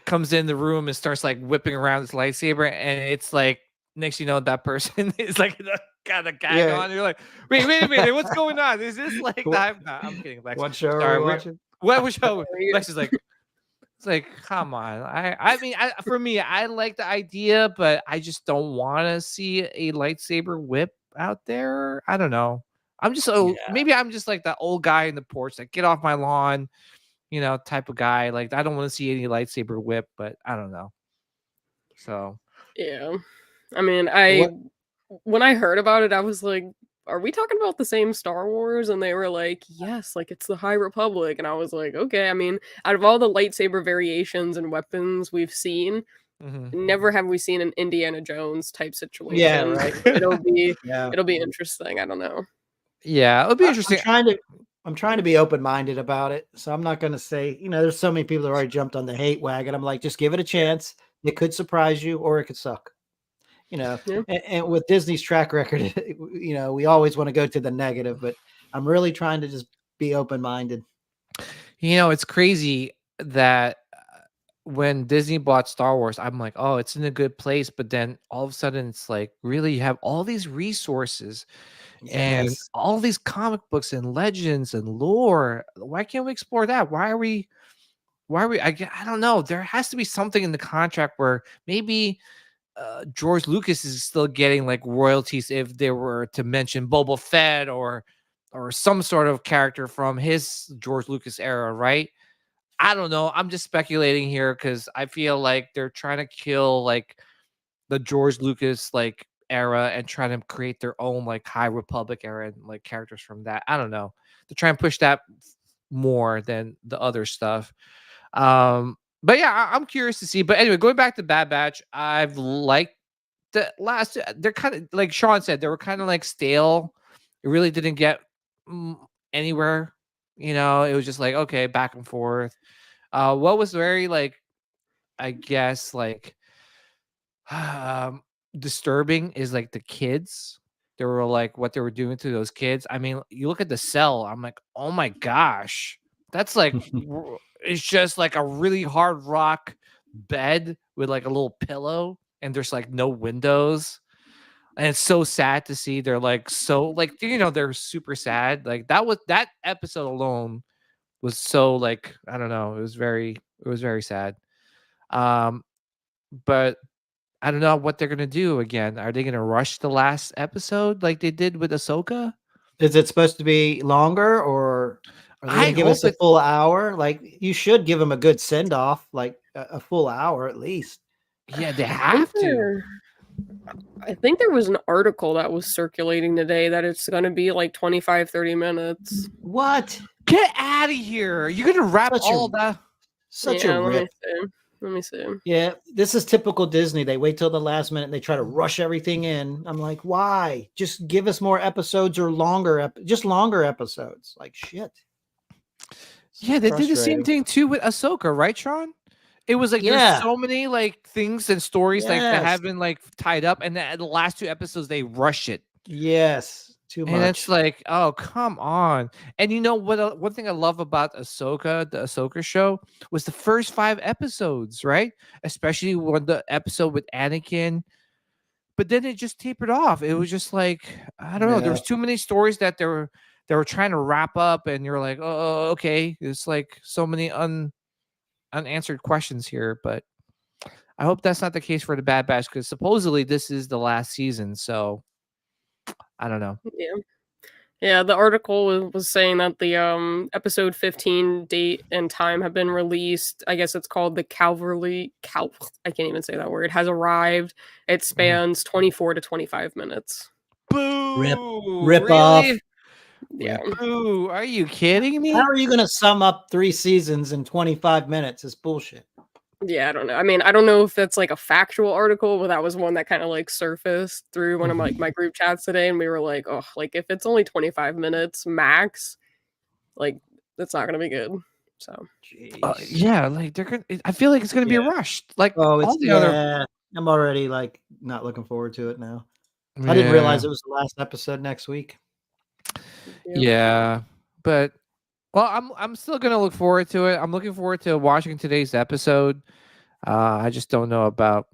comes in the room and starts like whipping around his lightsaber, and it's like next you know that person is like got a gag Yeah. on. You're like, wait a minute, what's going on? Is this like that? No, I'm kidding, Lex. What show are Sorry, we we're watching? what show? Lex is like, it's like, come on. I mean, for me, I like the idea, but I just don't want to see a lightsaber whip out there. I don't know. I'm just Yeah. maybe I'm just like that old guy in the porch, like get off my lawn, type of guy. Like I don't want to see any lightsaber whip, but I don't know. So Yeah, I mean, What when I heard about it, I was like, "Are we talking about the same Star Wars?" And they were like, "Yes, like it's the High Republic." And I was like, "Okay." I mean, out of all the lightsaber variations and weapons we've seen, mhm. never have we seen an Indiana Jones type Yeah, situation. right. Yeah. It'll be interesting. I don't know. Yeah, it'll be I'm interesting. trying to be open-minded about it. So I'm not gonna say, there's so many people that already jumped on the hate wagon. I'm like, just give it a chance. It could surprise you or it could suck. Yeah. And with Disney's track record, we always want to go to the negative, but I'm really trying to just be open-minded. It's crazy that when Disney bought Star Wars, I'm like, oh, it's in a good place. But then all of a sudden, it's like, really, you have all these resources and Yes. all these comic books and legends and lore. Why can't we explore that? I don't know. There has to be something in the contract where maybe George Lucas is still getting like royalties if they were to mention Boba Fett or some sort of character from his George Lucas era, right? I don't know. I'm just speculating here because I feel like they're trying to kill like the George Lucas like era and trying to create their own like High Republic era and like characters from that. I don't know. To try and push that more than the other stuff. But yeah, I'm curious to see. But anyway, going back to Bad Batch, I've liked the last. They're kind of like Sean said, they were kind of like stale. It really didn't get anywhere. It was just like okay, back and forth. What was very like, I guess like disturbing is like the kids. They were like what they were doing to those kids. I mean, you look at the cell. I'm like, oh my gosh, that's like it's just like a really hard rock bed with like a little pillow, and there's like no windows. And it's so sad to see. They're like so like they're super sad. Like that episode alone was so like I don't know. It was very sad. Um, but I don't know what they're gonna do again. Are they gonna rush the last episode like they did with Ahsoka? Is it supposed to be longer or are they I gonna give hope us a it. full hour? Like you should give them a good send off, like a full hour at least. Yeah, they I think have to. I think there was an article that was circulating today that it's going to be like 25, 30 minutes. What? Get out of here! You're gonna wrap Such all a that. Such Yeah, a rip. Let me see. Yeah, this is typical Disney. They wait till the last minute and they try to rush everything in. I'm like, why? Just give us more episodes or just longer episodes. Like shit. Yeah, they did the same Frustrating. thing too with Ahsoka, right, Sean? It was like there's Yeah. so many like things and stories like that Yes. have been like tied up, and the last 2 episodes they rush it. Yes. Too And it's much. like, oh, come on. And you know what? One thing I love about Ahsoka, the Ahsoka show, was the first 5 episodes, right? Especially when the episode with Anakin. But then it just tapered off. It was just like, I don't know. There Yeah. was too many stories that they were trying to wrap up, and you're like, oh, okay. It's like so many unanswered questions here. But I hope that's not the case for the Bad Batch, because supposedly this is the last season. So I don't know. Yeah. Yeah, the article was saying that the episode 15 date and time have been released. I guess it's called the I can't even say that word. Has arrived. It spans 24 to 25 minutes. Boo! Rip off. Yeah. Boo! Are you kidding me? How are you going to sum up 3 seasons in 25 minutes? It's bullshit. Yeah, I don't know. I mean, I don't know if that's like a factual article, but that was one that kind of like surfaced through one of my group chats today, and we were like, oh, like if it's only 25 minutes max, like that's not gonna be good. So Yeah, like they're gonna. I feel like it's gonna be rushed. Like Oh, it's all the other. I'm already like not looking forward to it now. I didn't realize it was the last episode next week. Yeah, but well, I'm still gonna look forward to it. I'm looking forward to watching today's episode. I just don't know about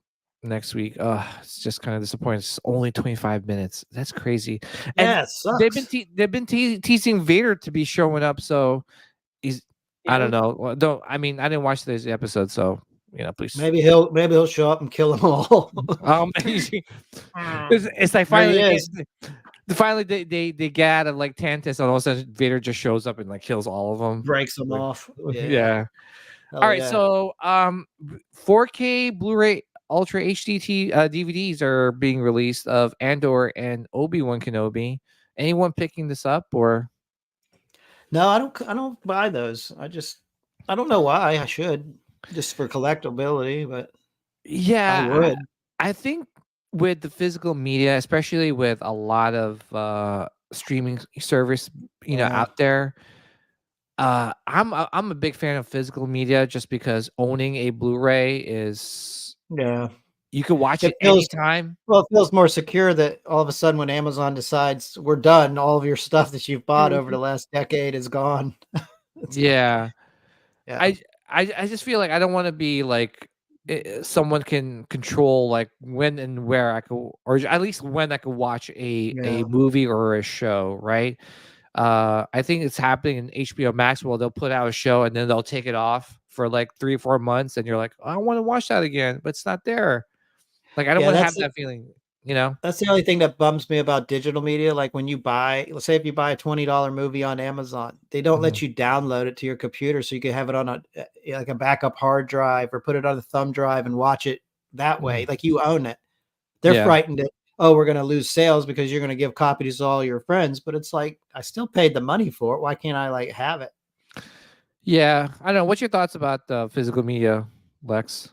next week. It's just kind of disappointing. It's only 25 minutes. That's crazy. And Yeah, it sucks. they've been teasing Vader to be showing up. So he's. I don't know. Well, I didn't watch today's episode, so please. Maybe he'll show up and kill them all. It's like finally they get out of like Tantus, and all of a sudden Vader just shows up and like kills all of them, breaks them off. Yeah. All right, so 4K Blu-ray Ultra HD DVDs are being released of Andor and Obi-Wan Kenobi. Anyone picking this up or? No, I don't buy those. I don't know why. I should, just for collectability, but yeah, I would. I think with the physical media, especially with a lot of streaming service, out there. I'm a big fan of physical media just because owning a Blu-ray is you can watch it anytime. Well, it feels more secure that all of a sudden when Amazon decides we're done, all of your stuff that you've bought over the last decade is gone. Yeah. I just feel like I don't want to be like someone can control like when and where I could, or at least when I could watch a movie or a show, right? I think it's happening in HBO Max where they'll put out a show and then they'll take it off for like 3 or 4 months, and you're like, I want to watch that again, but it's not there. Like I don't want to have that feeling, That's the only thing that bums me about digital media. Like when you let's say if you buy a $20 movie on Amazon, they don't let you download it to your computer so you can have it on a backup hard drive or put it on a thumb drive and watch it that way. Like you own it. They're frightened that, oh, we're going to lose sales because you're going to give copies to all your friends. But it's like, I still paid the money for it. Why can't I like have it? Yeah. I don't know. What's your thoughts about the physical media, Lex?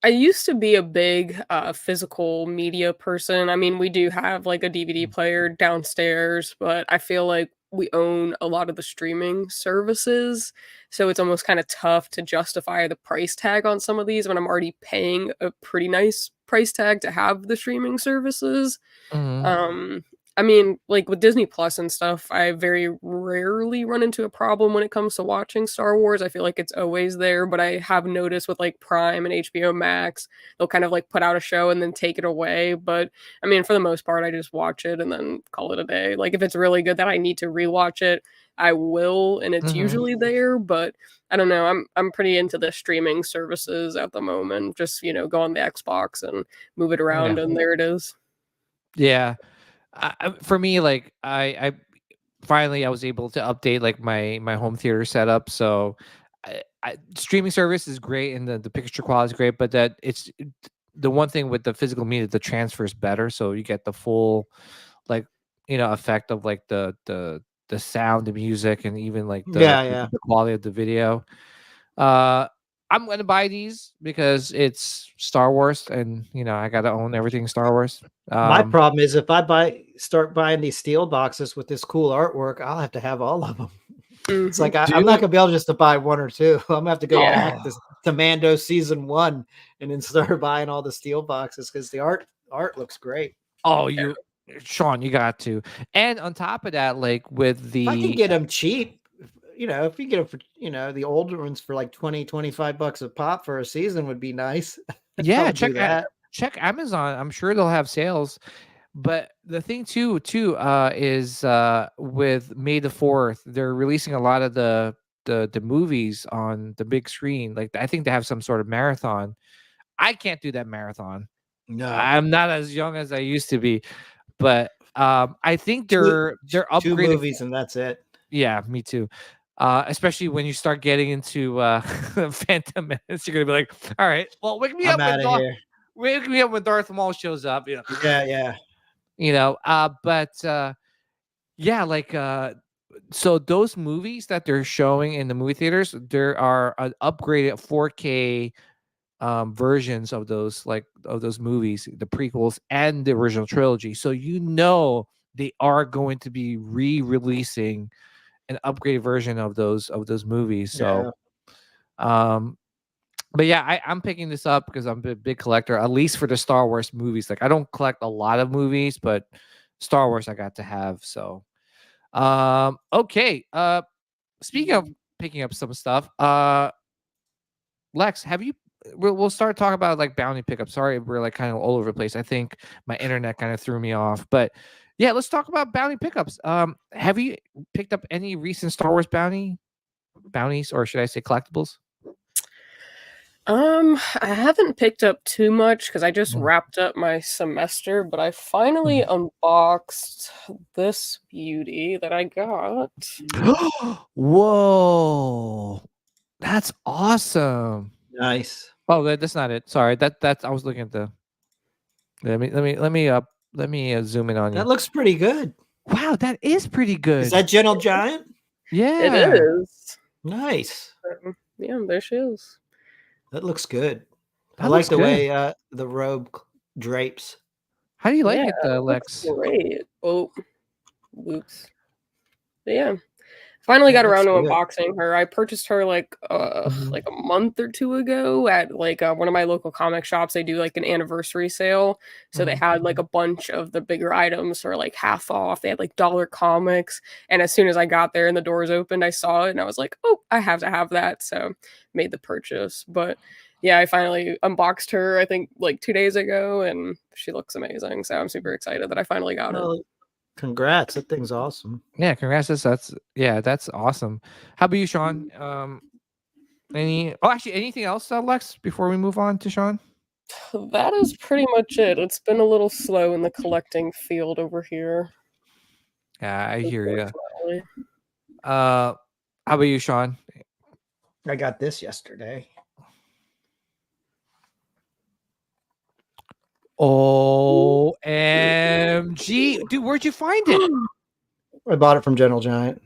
I used to be a big physical media person. I mean, we do have like a DVD player downstairs, but I feel like we own a lot of the streaming services. So it's almost kind of tough to justify the price tag on some of these when I'm already paying a pretty nice price tag to have the streaming services. I mean, like with Disney Plus and stuff, I very rarely run into a problem when it comes to watching Star Wars. I feel like it's always there, but I have noticed with like Prime and HBO Max, they'll kind of like put out a show and then take it away. But I mean, for the most part, I just watch it and then call it a day. Like if it's really good that I need to rewatch it, I will, and it's usually there. But I don't know. I'm pretty into the streaming services at the moment. Just go on the Xbox and move it around, and there it is. Yeah. For me, like I finally I was able to update like my home theater setup. So streaming service is great and the picture quality is great, but that it's the one thing with the physical media, the transfer is better. So you get the full like effect of like the sound, the music, and even like the quality of the video. I'm gonna buy these because it's Star Wars, and I gotta own everything Star Wars. My problem is if I start buying these steel boxes with this cool artwork, I'll have to have all of them. It's like I'm not gonna be able just to buy one or two. I'm gonna have to go back to Mando season 1 and then start buying all the steel boxes because the art looks great. Oh, Sean, you got to. And on top of that, like with the, If I can get them cheap, if you get them for, the older ones for like 20, 25 bucks a pop for a season would be nice. yeah, check Amazon. I'm sure they'll have sales. But the thing too is with May the 4th, they're releasing a lot of the movies on the big screen. Like I think they have some sort of marathon. I can't do that marathon. No, I'm not as young as I used to be, but I think they're upgrading 2 movies and that's it. Yeah, me too. Especially when you start getting into Phantom Menace, you're gonna be like, all right, well, wake me up when Darth Maul shows up. Yeah. But yeah, like so those movies that they're showing in the movie theaters, there are upgraded 4K versions of those movies, the prequels and the original trilogy. So they are going to be re-releasing an upgraded version of those movies. So but yeah, I'm picking this up because I'm a big collector, at least for the Star Wars movies. Like I don't collect a lot of movies, but Star Wars I got to have. So okay. Speaking of picking up some stuff, Lex, have you we'll start talking about like bounty pickups. Sorry, we're like kind of all over the place. I think my internet kind of threw me off. But yeah, let's talk about bounty pickups. Have you picked up any recent Star Wars bounties, or should I say collectibles? I haven't picked up too much because I just wrapped up my semester, but I finally unboxed this beauty that I got. Whoa, that's awesome! Nice. Oh, that's not it. Sorry, that's I was looking at the. Let me zoom in on you. That looks pretty good. Wow, that is pretty good. Is that Gentle Giant? Yeah, it is. Nice. Yeah, there she is. That looks good. That I like looks the good. way the robe drapes. How do you like it, Lex? Great. Oh, whoops. But yeah, finally got around to unboxing her. I purchased her like a month or two ago at like one of my local comic shops. They do like an anniversary sale, so they had like a bunch of the bigger items for like half off. They had like dollar comics, and as soon as I got there and the doors opened, I saw it and I was like, oh, I have to have that. So made the purchase. But yeah, I finally unboxed her, I think like 2 days ago, and she looks amazing. So I'm super excited that I finally got it. Congrats. That thing's awesome. Yeah, congrats. That's awesome. How about you, Sean? Anything else, Lex, before we move on to Sean? That is pretty much it. It's been a little slow in the collecting field over here. Yeah, I hear you. How about you, Sean? I got this yesterday. OMG. Dude, where'd you find it? I bought it from Gentle Giant.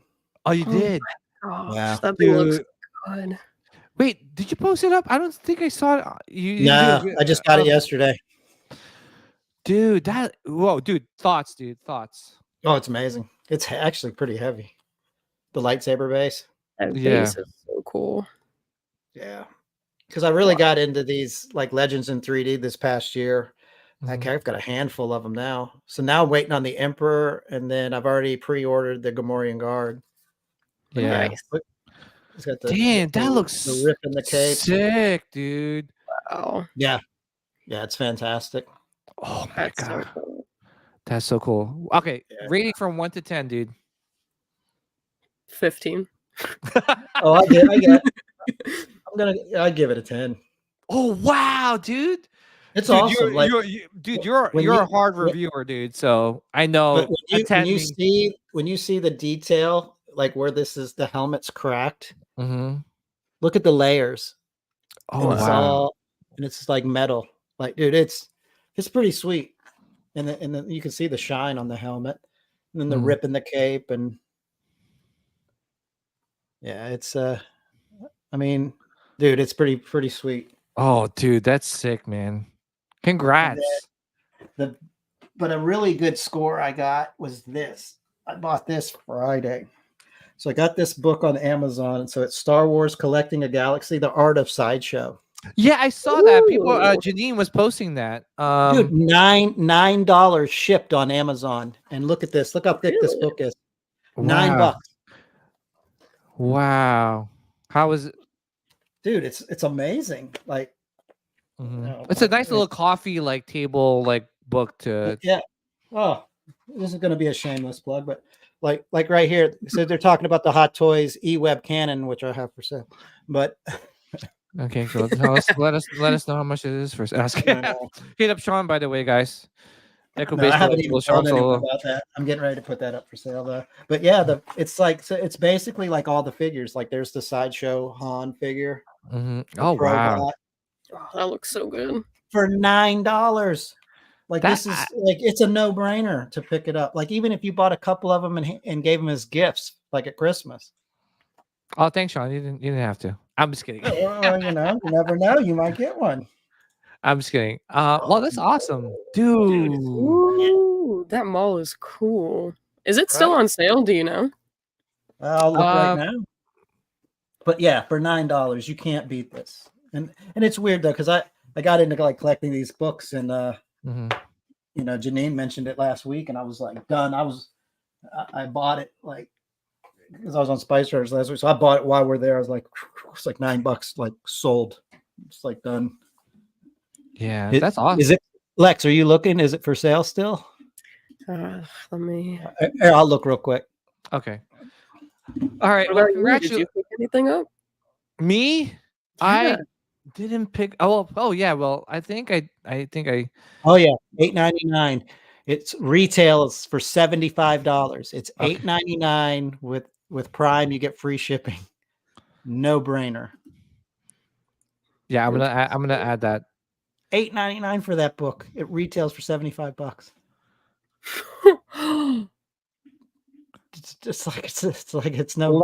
Oh, you did? Oh, yeah. That thing looks good. Wait, did you post it up? I don't think I saw it. I just got it yesterday. Dude, thoughts, dude. Oh, it's amazing. It's actually pretty heavy. The lightsaber base. That base is so cool. Yeah. Because I really got into these like Legends in 3D this past year. Like I've got a handful of them now. So now I'm waiting on the Emperor, and then I've already pre-ordered the Gamorrean Guard. Yeah. Nice. It's got that looks the rip in the cape. Sick, dude. Wow. Yeah. Yeah, it's fantastic. Oh my god. So cool. That's so cool. Okay. Yeah. Rating from 1 to 10, dude. 15. Oh, I get it. I give it a 10. Oh wow, dude. It's awesome. You're a hard reviewer, dude. So I know when you see the detail, like where the helmet's cracked. Look at the layers. Oh, wow. And it's like metal. Like, dude, it's pretty sweet. And then you can see the shine on the helmet, and then the rip in the cape, and yeah, it's I mean, Dude, it's pretty sweet. Oh, dude, that's sick, man. Congrats. But a really good score I got was this. I bought this Friday. So I got this book on Amazon. So it's Star Wars Collecting a Galaxy, The Art of Sideshow. Yeah, I saw that. People, Janine was posting that. Dude, $9 shipped on Amazon. And look at this. Look how thick this book is. $9. Wow. How is it? Dude, it's amazing. Like, it's a nice little coffee like table like book to. Yeah. Oh, this is going to be a shameless plug, but like right here, so they're talking about the Hot Toys eWeb Canon, which I have for sale. But okay, so let us know how much it is first. Hit up Sean, by the way, guys. I haven't even told anyone about that. I'm getting ready to put that up for sale though. But yeah, it's basically like all the figures. Like there's the Sideshow Han figure. Oh wow, that looks so good for $9. Like this is like it's a no-brainer to pick it up. Like even if you bought a couple of them and gave them as gifts, like at Christmas. Oh, thanks, Sean. You didn't have to. I'm just kidding. Well, you never know. You might get one. I'm just kidding. Well, that's awesome, dude. Ooh, that mall is cool. Is it still on sale? Do you know? I'll look right now. But yeah, for $9, you can't beat this. And it's weird though, because I got into like collecting these books, and you know, Janine mentioned it last week, and I was like done. I bought it like because I was on Spice Runners last week, so I bought it while we're there. I was like, it's like $9, like sold. It's like done. Yeah, that's awesome. Is it, Lex? Are you looking? Is it for sale still? Let me. I'll look real quick. Okay. All right. Well, did you pick anything up? Me? Yeah. I didn't pick. Oh yeah. Well, I think I. Oh yeah, $8.99. It's retails for $75. It's $8.99 with Prime. You get free shipping. No brainer. Yeah, I'm gonna add that. $8.99 for that book. It retails for $75. It's like it's no.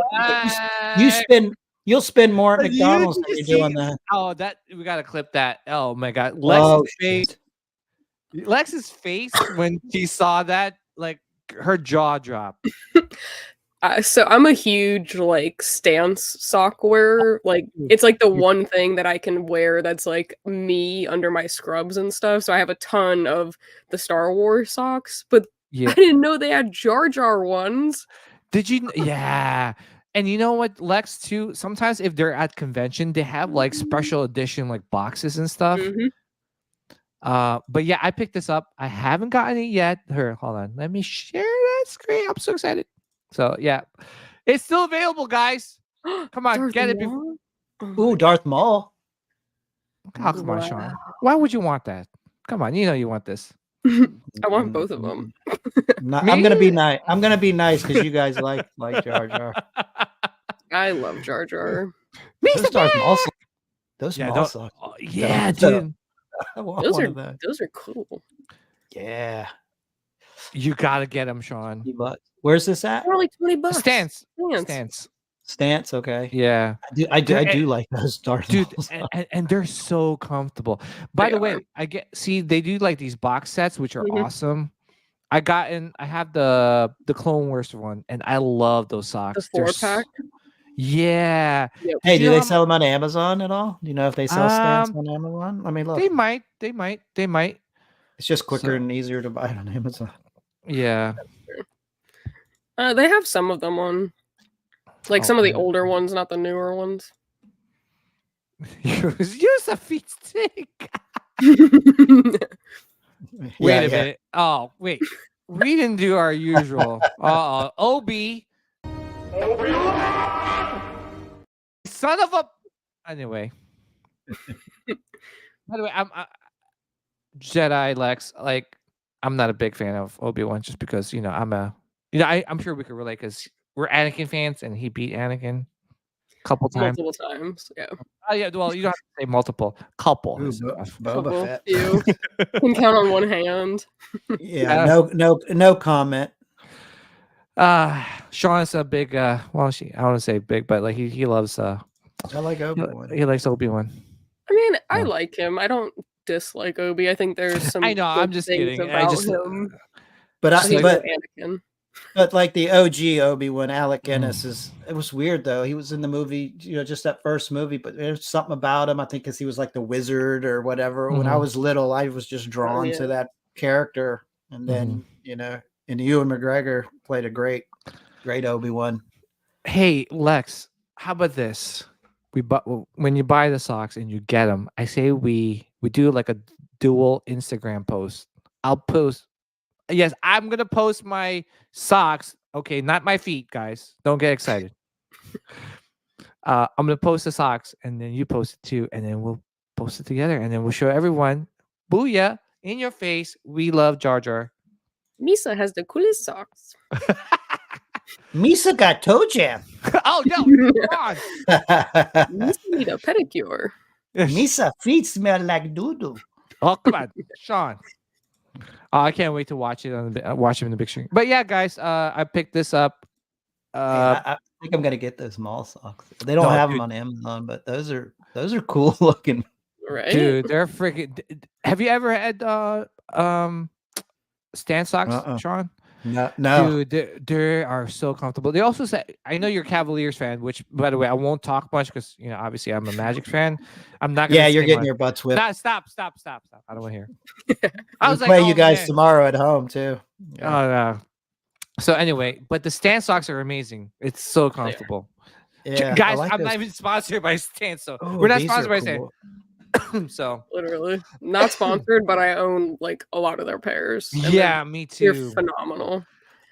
You'll spend more at McDonald's than you do on that. Oh, that we gotta clip that. Oh my god, Lex's face when she saw that, like her jaw dropped. So I'm a huge like stance sock wearer. Like it's like the one thing that I can wear that's like me under my scrubs and stuff. So I have a ton of the Star Wars socks, but I didn't know they had Jar Jar ones. Did you? Yeah. And you know what, Lex, too? Sometimes if they're at convention, they have like special edition like boxes and stuff. But yeah, I picked this up. I haven't gotten it yet. Hold on. Let me share that screen. I'm so excited. So yeah, it's still available, guys. Come on, get it. Ooh, Darth Maul. Oh, come on, Sean. Why would you want that? Come on, you know you want this. I want both of them. I'm gonna be nice. I'm gonna be nice because you guys like Jar Jar. I love Jar Jar. Those Darth Maul. Those Maul suck. Yeah, dude. Those are cool. Yeah. You gotta get them, Sean. Where's this at? They're like $20. Stance. Okay. Yeah. I do like those Darth Mauls. and they're so comfortable. By the way, they do like these box sets, which are awesome. I have the Clone Wars one, and I love those socks. The 4-pack. Yeah. Hey, do they sell them on Amazon at all? Do you know if they sell stance on Amazon? I mean, look. They might. It's just quicker and easier to buy it on Amazon. Yeah. They have some of them on, like some of the older ones, not the newer ones. Use a feet stick. Wait a minute. Oh, wait. We didn't do our usual. Obi. Son of a. Anyway. By the way, I'm Jedi Lex. Like, I'm not a big fan of Obi-Wan just because I'm sure we could relate because we're Anakin fans and he beat Anakin a couple times. Multiple times, yeah. Oh yeah, well you don't have to say multiple. Couple. Boba Fett. You can count on one hand. Yeah, no comment. Sean is a big I don't want to say big, but like he loves I like Obi-Wan. He likes Obi-Wan. I mean, I Oh. like him. I don't dislike Obi. I think there's some. I know. I'm good just things kidding. about him. But He's no Anakin. But like the OG Obi-Wan, Alec Guinness it was weird though. He was in the movie, just that first movie, but there's something about him. I think because he was like the wizard or whatever. When I was little, I was just drawn to that character. And then, and Ewan McGregor played a great Obi-Wan. Hey, Lex, how about this? When you buy the socks and you get them, I say we do like a dual Instagram post. I'll post. Yes, I'm gonna post my socks. Okay, not my feet, guys. Don't get excited. I'm gonna post the socks, and then you post it too, and then we'll post it together, and then we'll show everyone. Booyah! In your face, we love Jar Jar. Misa has the coolest socks. Misa got toe jam. Oh no! God. Misa need a pedicure. Misa feet smell like doo-doo. Oh come on, Sean. I can't wait to watch it watch him in the big screen. But yeah, guys, I picked this up. I think I'm gonna get those mall socks. They don't have them on Amazon, but those are cool looking. Right, dude, they're freaking. Have you ever had stand socks, Sean? No, dude, they are so comfortable. They also say, I know you're a Cavaliers fan, which, by the way, I won't talk much because obviously I'm a Magic fan. I'm not gonna. Yeah, you're getting your butts whipped. Nah, stop! I don't want to hear. I was play you guys tomorrow at home too. Yeah. Oh no. So anyway, but the stand socks are amazing. It's so comfortable. Yeah, guys, I'm not even sponsored by Stan, so we're not sponsored by Stan. So literally not sponsored, but I own like a lot of their pairs. Yeah, me too. They're phenomenal.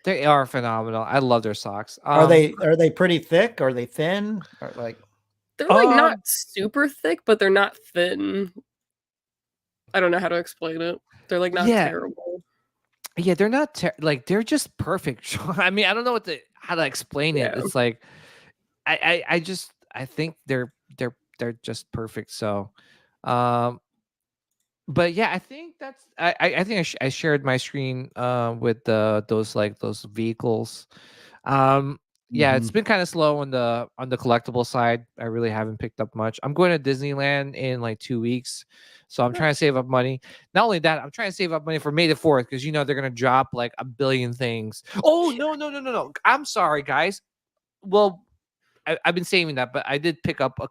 They are phenomenal. I love their socks. Are they pretty thick? Are they thin? Or like they're like not super thick, but they're not thin. I don't know how to explain it. They're like not terrible. Yeah, they're not they're just perfect. I mean, I don't know how to explain it. It's like I think they're just perfect. So but yeah, I think that's I think I shared my screen with those vehicles. Yeah, it's been kind of slow on the collectible side. I really haven't picked up much. I'm going to Disneyland in like 2 weeks, so I'm trying to save up money. Not only that, I'm trying to save up money for May the 4th because they're gonna drop like a billion things. Oh no! I'm sorry, guys. Well, I've been saving that, but I did pick up a.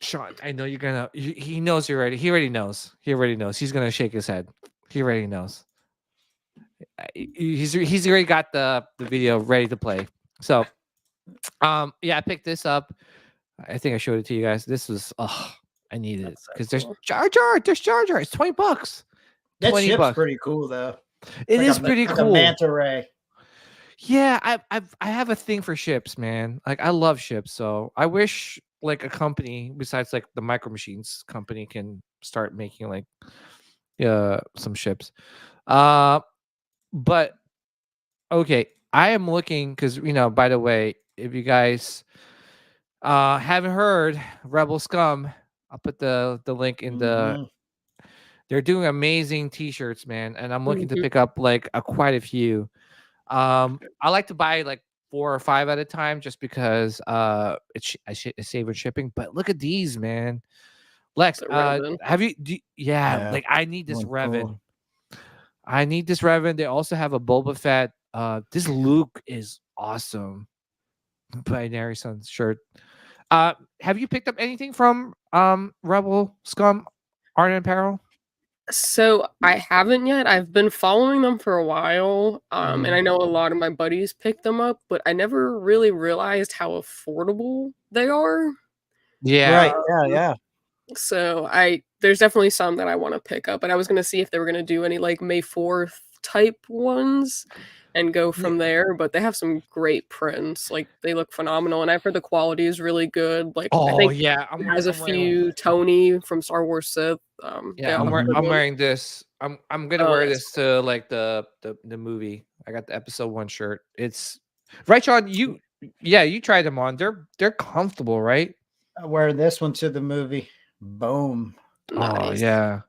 Sean, I know you're gonna. He knows you already. He already knows. He's gonna shake his head. He already knows. He's already got the video ready to play. So, yeah, I picked this up. I think I showed it to you guys. This was I needed it because there's Jar Jar. There's Jar Jar. It's $20. That ship's pretty cool though. It is pretty cool. A manta ray. Yeah, I have a thing for ships, man. Like I love ships, so I wish like a company besides like the Micro Machines company can start making like some ships. But okay, I am looking because by the way, if you guys haven't heard Rebel Scum, I'll put the link in the. They're doing amazing t-shirts, man, and I'm looking to pick up like quite a few. I like to buy like 4 or 5 at a time just because I save on shipping. But look at these, man. Lex, have you? Yeah, like I need this Revan. Cool. I need this Revan. They also have a Boba Fett. This Luke is awesome. Binary Sun's shirt. Have you picked up anything from Rebel Scum Art and Apparel? So I haven't yet. I've been following them for a while, and I know a lot of my buddies picked them up, but I never really realized how affordable they are. Yeah, right. Yeah. So there's definitely some that I want to pick up, and I was going to see if they were going to do any like May 4th type ones and go from there, but they have some great prints. Like they look phenomenal, and I've heard the quality is really good. Like I think there's a few Tony from Star Wars Sith. I'm wearing this. I'm gonna wear this to like the movie. I got the episode 1 shirt. It's right, Sean. You tried them on. They're comfortable, right? I wear this one to the movie. Boom. Nice. Oh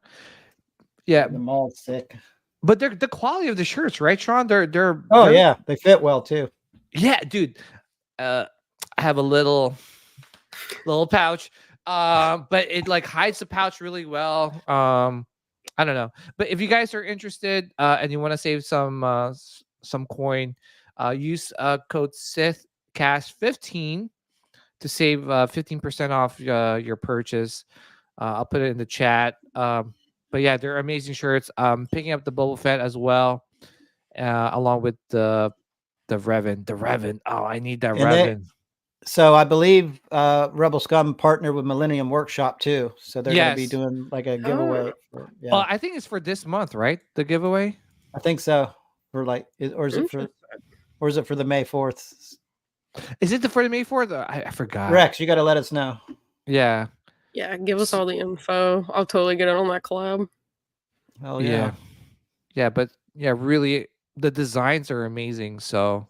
yeah. The mall sick. But they're the quality of the shirts, right, Sean? They're they fit well too. Yeah, dude. I have a little pouch. But it like hides the pouch really well. I don't know. But if you guys are interested and you want to save some coin, use code Sith Cast 15 to save 15% off your purchase. I'll put it in the chat. But yeah, they're amazing shirts. Picking up the Boba Fett as well, along with the Revan. The Revan. Oh, I need that Revan. So I believe Rebel Scum partnered with Millennium Workshop too. So they're going to be Yes. doing like a giveaway. Well, I think it's for this month, right? The giveaway. I think so. For like, or is it for the May 4th? Is it for the May 4th? I forgot. Rex, you got to let us know. Yeah. Yeah, give us all the info. I'll totally get on that collab. Oh yeah. Yeah, but yeah, really, the designs are amazing. So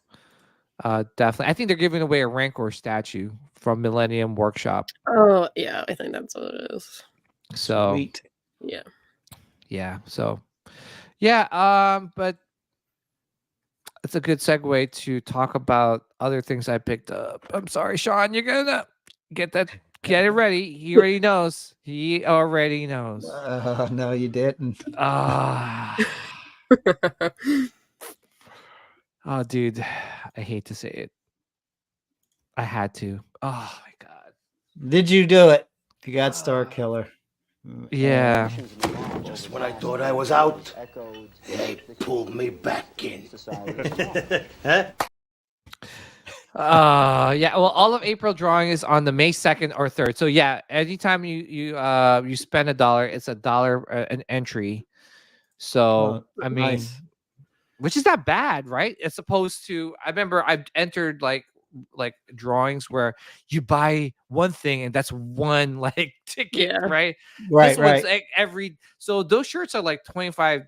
definitely, I think they're giving away a Rancor statue from Millennium Workshop. Oh yeah, I think that's what it is. So Sweet. Yeah. So yeah. But it's a good segue to talk about other things I picked up. I'm sorry, Sean. You're gonna get it ready. He already knows. No, you didn't. Oh, dude, I hate to say it. I had to. Oh my god. Did you do it? You got Star Killer. Yeah. Just when I thought I was out, they pulled me back in. Yeah. Well, all of April drawing is on the May 2nd or 3rd. So yeah, anytime you spend $1, it's $1 an entry. So I mean, nice. Which is not bad, right? As opposed to, I remember I entered like drawings where you buy one thing and that's one like ticket, right? Right. One's like so those shirts are like $25.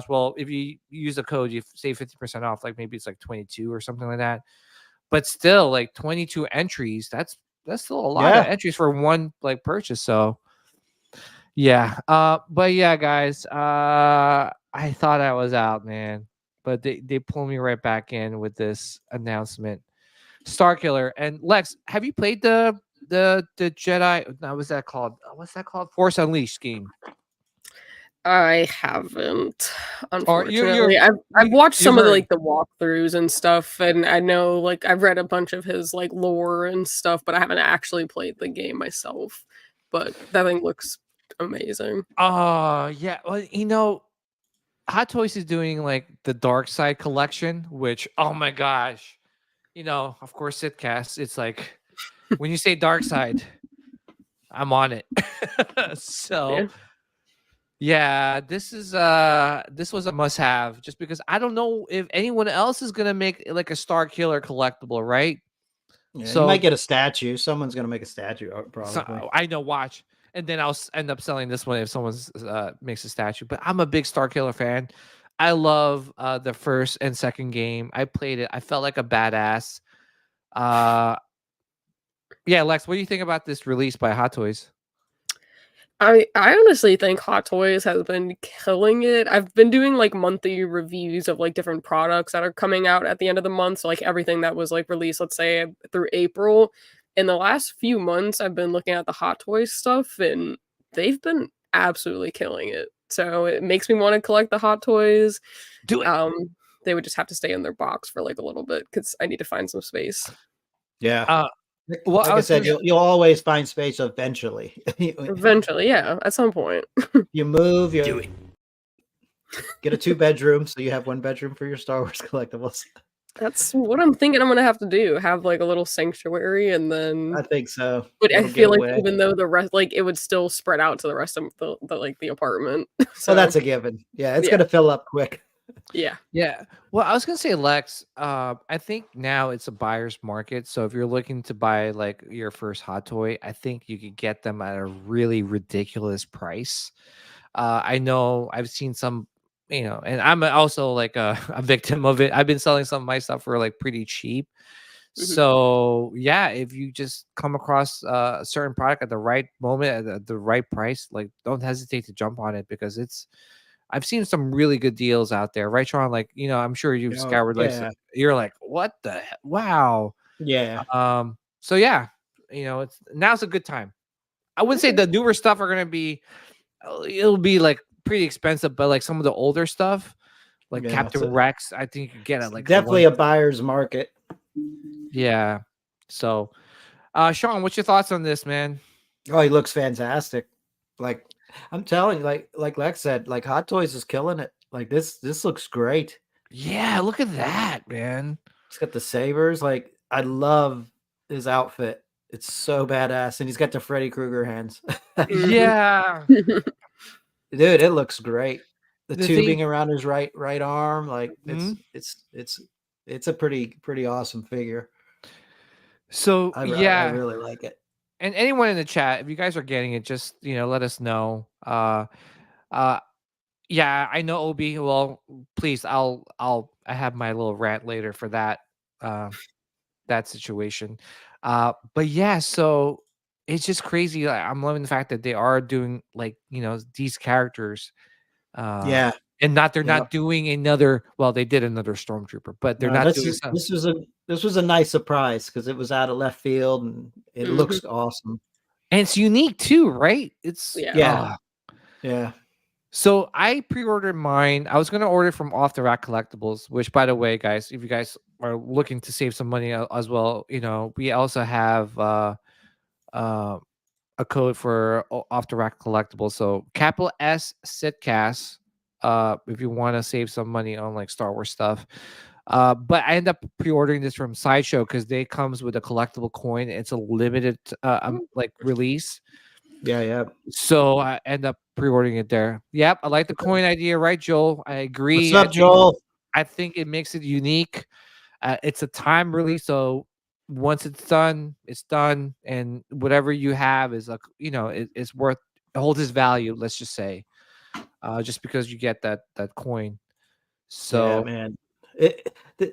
Well, if you use a code, you save 50% off. Like maybe it's like 22 or something like that. But still, like 22 entries. That's still a lot of entries for one like purchase. So yeah. But yeah, guys. I thought I was out, man. But they pulled me right back in with this announcement. Star Killer and Lex, have you played the Jedi? No, what's that called? Force Unleashed game. I haven't, Or unfortunately. I've watched some of the, like the walkthroughs and stuff, and I know like I've read a bunch of his like lore and stuff, but I haven't actually played the game myself. But that thing looks amazing. Yeah. Well, Hot Toys is doing like the Dark Side collection, which oh my gosh, of course, Sith Cast. It's like when you say Dark Side, I'm on it. So yeah, this was a must-have just because I don't know if anyone else is gonna make like a Star Killer collectible, right? Yeah, so you might get a statue. Someone's gonna make a statue, probably. So, I know. Watch. And then I'll end up selling this one if someone makes a statue. But I'm a big Star Killer fan. I love the first and second game. I played it. I felt like a badass. Yeah, Lex, what do you think about this release by Hot Toys? I honestly think Hot Toys has been killing it. I've been doing like monthly reviews of like different products that are coming out at the end of the month. So like everything that was like released, let's say through April. In the last few months, I've been looking at the Hot Toys stuff, and they've been absolutely killing it. So it makes me want to collect the Hot Toys. Do it. They would just have to stay in their box for like a little bit because I need to find some space. Yeah. Well, like I said, you'll always find space eventually. Eventually, yeah, at some point. You move, you Do it. Get a 2-bedroom, so you have 1 bedroom for your Star Wars collectibles. That's what I'm thinking I'm gonna have to do. Have like a little sanctuary, and then I think so. But I feel like even though the rest, like it would still spread out to the rest of the apartment. So that's a given. Yeah, it's gonna fill up quick. Yeah. Well, I was gonna say, Lex. I think now it's a buyer's market. So if you're looking to buy like your first Hot Toy, I think you could get them at a really ridiculous price. I know I've seen some, and I'm also like a victim of it. I've been selling some of my stuff for like pretty cheap. So yeah, if you just come across a certain product at the right moment at the right price, like don't hesitate to jump on it because I've seen some really good deals out there, right, Sean? Like, I'm sure you've scoured like you're like, what the wow. Yeah. So yeah, now's a good time. I wouldn't say the newer stuff are gonna be. It'll be like pretty expensive, but like some of the older stuff, like Yeah, Captain so Rex, I think you can get it like definitely a buyer's market. Yeah. So, Sean, what's your thoughts on this, man? Oh, he looks fantastic. Like I'm telling you, like Lex said, like Hot Toys is killing it. Like this looks great. Yeah, look at that, man. He's got the sabers. Like I love his outfit. It's so badass, and he's got the Freddy Krueger hands. Yeah. Dude, it looks great. The The tubing thing, around his right arm, like Mhm. it's a pretty awesome figure. So I yeah, really like it. and anyone in the chat, if you guys are getting it, just let us know. Uh, yeah, I know Obi. Well, please, I have my little rant later for that. That situation. But yeah, so it's just crazy. Like, I'm loving the fact that they are doing like these characters, uh, Yeah, and they're yeah. not doing another. Well, they did another Stormtrooper, but they're No, not doing some. this was a nice surprise because it was out of left field and it looks awesome. And it's unique too, right? It's Yeah. Yeah. So I pre-ordered mine. I was going to order from Off the Rack Collectibles, which, by the way, guys, if you guys are looking to save some money as well, we also have uh, a code for Off the Rack Collectibles. So capital S Sith Cast, if you want to save some money on like Star Wars stuff. But I end up pre-ordering this from Sideshow because they comes with a collectible coin. It's a limited like release. Yeah. So I end up pre-ordering it there. Yep, I like the coin idea, right, Joel? I agree. What's up, Joel? I think it makes it unique. It's a time release, so once it's done, and whatever you have is it's worth, it holds its value. Let's just say, just because you get that coin. So Yeah, man.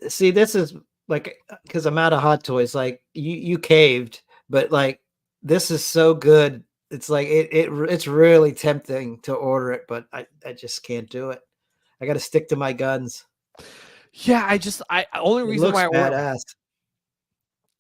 See, this is like because I'm out of Hot Toys. Like you caved, but like this is so good. It's like it's really tempting to order it, but I just can't do it. I got to stick to my guns. yeah, only It reason looks why I ordered. badass.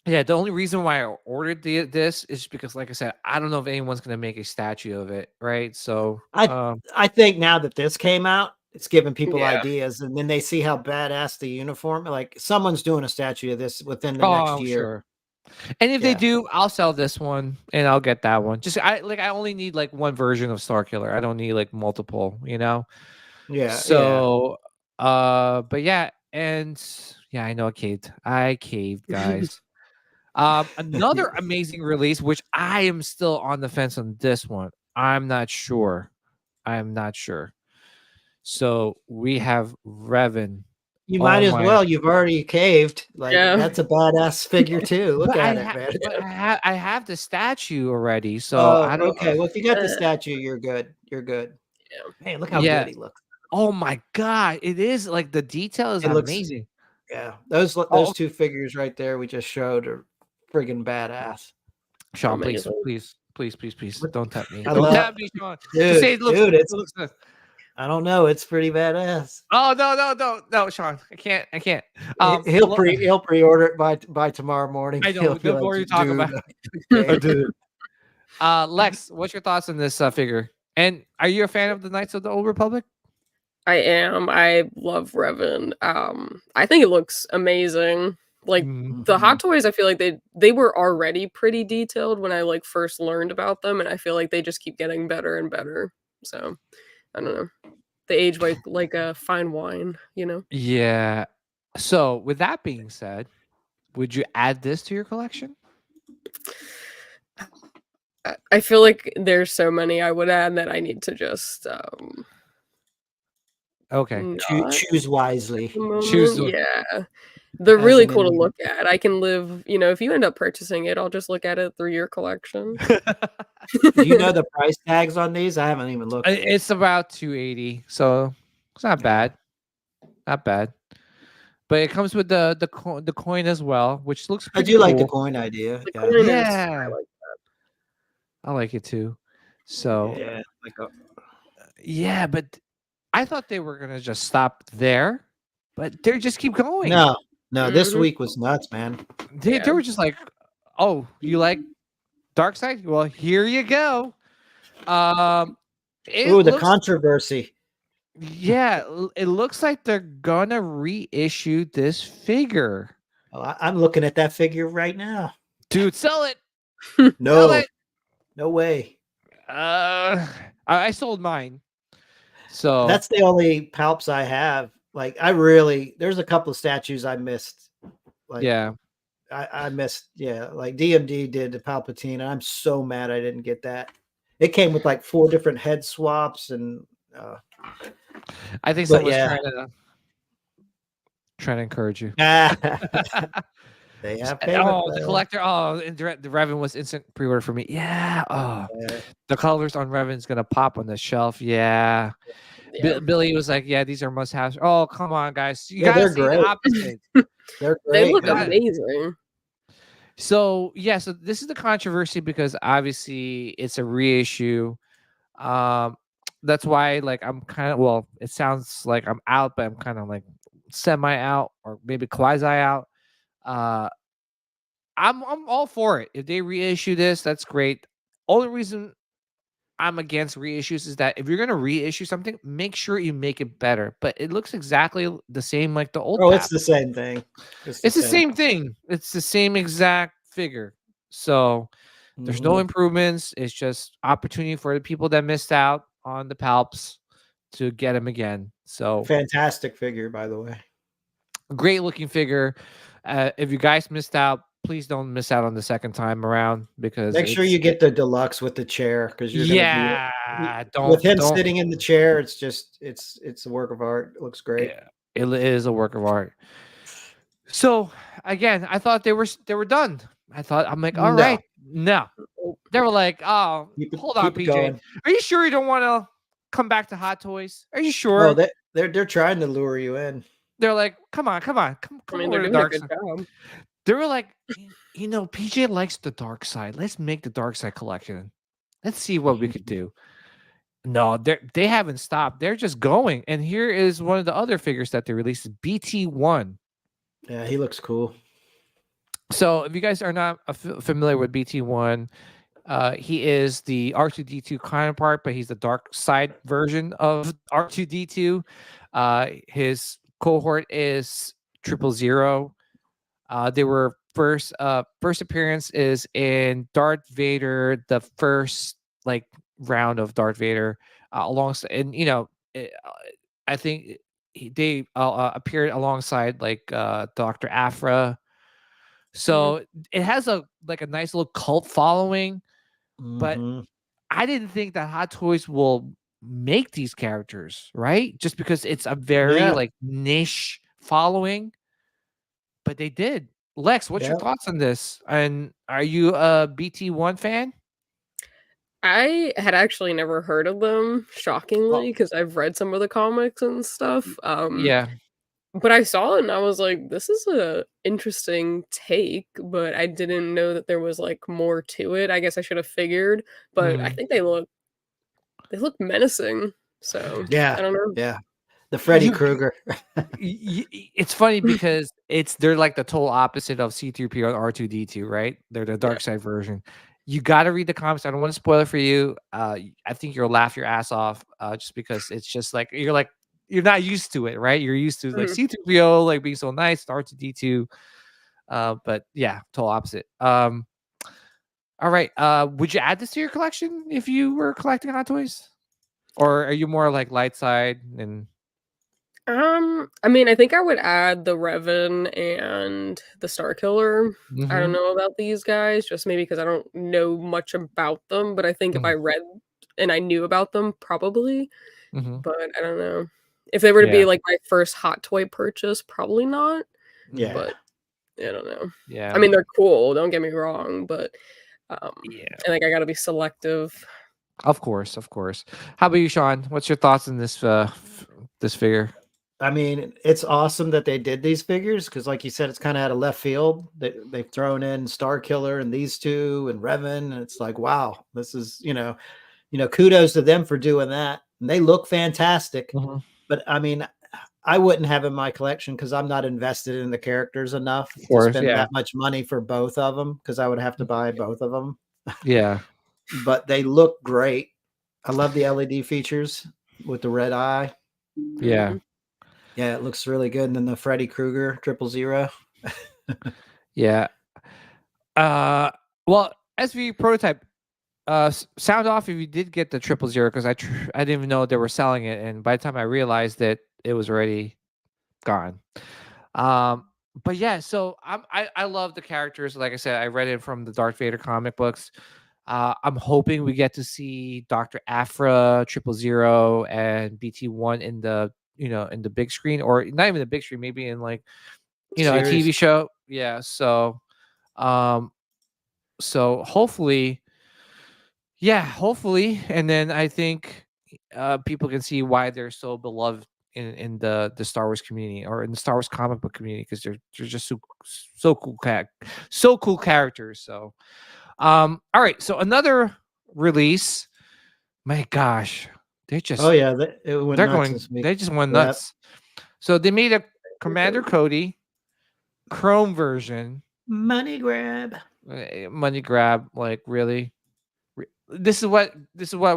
Yeah, the only reason why I ordered this is because, like I said, I don't know if anyone's gonna make a statue of it, right? So I think now that this came out, it's giving people Yeah. ideas, and then they see how badass the uniform. Like someone's doing a statue of this within the next year. sure. And if they do, I'll sell this one and I'll get that one. Just I only need like one version of Starkiller. I don't need like multiple, Yeah. So but yeah, and yeah, I know I caved, guys. Another amazing release, which I am still on the fence on this one. I'm not sure. So we have Revan. You might as well. You've already caved. Like that's a badass figure too. Look at it, man. But I have the statue already, so I don't. Okay, well, if you got the statue, you're good. You're good. Yeah. Man, look how good he looks. Oh my god, it is like the detail is amazing. Yeah, those two figures right there we just showed are friggin' badass. Sean, please, don't tap me. Don't tap me, Sean. Dude, it looks good. I don't know. It's pretty badass. Oh no, Sean. I can't. He'll pre-order it by tomorrow morning. I know. The more you talk about it. Lex, what's your thoughts on this figure? And are you a fan of the Knights of the Old Republic? I am. I love Revan. I think it looks amazing. Like the Hot Toys, I feel like they were already pretty detailed when I like first learned about them, and I feel like they just keep getting better and better. So I don't know. They age like a fine wine, Yeah. So with that being said, would you add this to your collection? I feel like there's so many I would add that I need to just okay. Choose wisely. Yeah. They're really cool to look at. I can live, if you end up purchasing it, I'll just look at it through your collection. Do you know the price tags on these? I haven't even looked. It's about $280, so it's not bad. Not bad. But it comes with the coin as well, which looks pretty I do like the coin idea. The coin is, yeah. I like that. I like it too. So but I thought they were gonna just stop there, but they just keep going. No, No, this week was nuts, man. They were just like, "Oh, you like Dark Side? Well, here you go." It The looks, controversy. yeah, it looks like they're gonna reissue this figure. Oh, I'm looking at that figure right now. Dude, sell it. No, Sell it. no way. I sold mine. So That's the only palps I have. Like, there's a couple of statues I missed. Like, yeah. I missed, like DMD did the Palpatine. I'm so mad I didn't get that. It came with like 4 different head swaps, and I think someone's trying to encourage you. They have the collector. Oh, the Revan was instant pre-order for me. Yeah. Oh, the colors on Revan's gonna pop on the shelf. Yeah. Billy was like, "Yeah, these are must-haves." Oh, come on, guys! You gotta see the opposite. They're great. They look amazing. So so this is the controversy because obviously it's a reissue. That's why, like, I'm kind of it sounds like I'm out, but I'm kind of like semi out or maybe quasi out. I'm all for it. If they reissue this, that's great. Only reason I'm against reissues is that if you're gonna reissue something, make sure you make it better. But it looks exactly the same like the old. Oh, it's the same thing. It's the same thing. It's the same exact figure. So there's no improvements. It's just opportunity for the people that missed out on the palps to get them again. So fantastic figure, by the way. Great looking figure. If you guys missed out, please don't miss out on the second time around because make sure you get the deluxe with the chair because you're with him sitting in the chair. It's just it's a work of art. It looks great. Yeah, it is a work of art. So again, I thought they were done. I'm like, all right, no. They were like, oh, hold on, PJ. Going. Are you sure you don't want to come back to Hot Toys? Are you sure? Oh, they're trying to lure you in. They're like, come on. I mean, they're doing a good job. They were like, PJ likes the dark side. Let's make the dark side collection. Let's see what we could do. No, they haven't stopped. They're just going. And here is one of the other figures that they released, BT1. Yeah, he looks cool. So if you guys are not familiar with BT1, he is the R2D2 counterpart, but he's the dark side version of R2D2. His cohort is 000. They were first appearance is in Darth Vader, the first round of Darth Vader, alongside, and I think they appeared alongside Dr. Aphra. So it has a nice little cult following, but I didn't think that Hot Toys will make these characters, right? Just because it's a very niche following. But they did. Lex, what's your thoughts on this? And are you a BT1 fan? I had actually never heard of them, shockingly, because I've read some of the comics and stuff. But I saw it and I was like, this is a interesting take, but I didn't know that there was more to it. I guess I should have figured, but I think they look menacing. So I don't know. Yeah. The Freddy Krueger. It's funny because they're like the total opposite of C-3PO and R2-D2, right? They're the dark side version. You got to read the comics. I don't want to spoil it for you. I think you'll laugh your ass off just because it's just you're not used to it, right? You're used to C-3PO being so nice, R2-D2. But yeah, total opposite. All right. Would you add this to your collection if you were collecting Hot Toys? Or are you more light side and I mean, I think I would add the Revan and the Star Killer. I don't know about these guys, just maybe because I don't know much about them. But I think if I read and I knew about them, probably. But I don't know. If they were to be my first Hot Toy purchase, probably not. Yeah. But I don't know. Yeah. I mean, they're cool. Don't get me wrong. But I think I got to be selective. Of course. How about you, Sean? What's your thoughts on this this figure? I mean, it's awesome that they did these figures because, like you said, it's kind of out of left field. They've thrown in Star Killer and these two and Revan, and it's like, wow, this is kudos to them for doing that. And they look fantastic. But I mean, I wouldn't have in my collection because I'm not invested in the characters enough Of to course, spend yeah. that much money for both of them because I would have to buy both of them. Yeah. But they look great. I love the LED features with the red eye. Yeah. Yeah, it looks really good. And then the Freddy Krueger 000. Yeah. Well, SV prototype. Sound off if you did get the 000 because I didn't even know they were selling it, and by the time I realized that it was already gone. But yeah, so I love the characters. Like I said, I read it from the Darth Vader comic books. I'm hoping we get to see Dr. Aphra, 000, and BT1 in the in the big screen, or not even the big screen, maybe in like a TV show. Yeah, so hopefully, and then I think people can see why they're so beloved in the Star Wars community or in the Star Wars comic book community because they're just so cool so cool characters. So all right, so another release. My gosh, they just Yeah, it went they're nuts going this week. they just went Yep. nuts. So they made a Commander Cody Chrome version. Money grab. Money grab, like really. This is what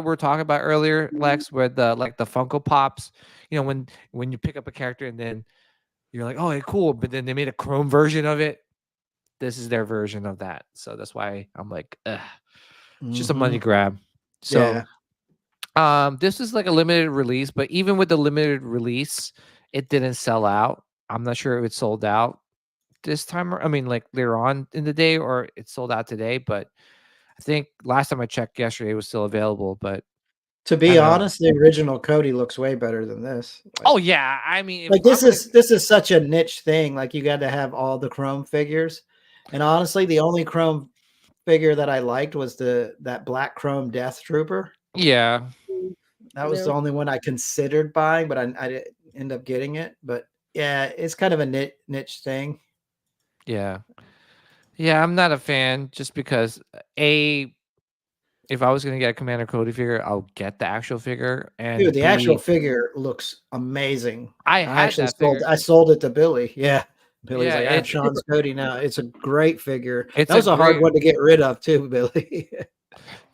we're talking about earlier, Lex, with the Funko Pops. When you pick up a character and then you're like, oh, hey, cool, but then they made a Chrome version of it. This is their version of that, so that's why I'm like, ugh. It's just a money grab. So, this is like a limited release, but even with the limited release, it didn't sell out. I'm not sure if it sold out this time. I mean, like later on in the day, or it sold out today, but I think last time I checked yesterday, it was still available. But To be honest, the original Cody looks way better than this. Oh yeah, I mean, like this is such a niche thing. Like you got to have all the Chrome figures, and honestly, the only Chrome figure that I liked was that black Chrome Death Trooper. Yeah, that was the only one I considered buying, but I didn't end up getting it. But yeah, it's kind of a niche thing. Yeah. Yeah, I'm not a fan just because if I was gonna get a Commander Cody figure, I'll get the actual figure. And Dude, the actual figure looks amazing. I actually sold it to Billy. Yeah. Billy's Yeah, like, I have Sean's Cody now. It's a great figure. That was a hard one to get rid of too, Billy.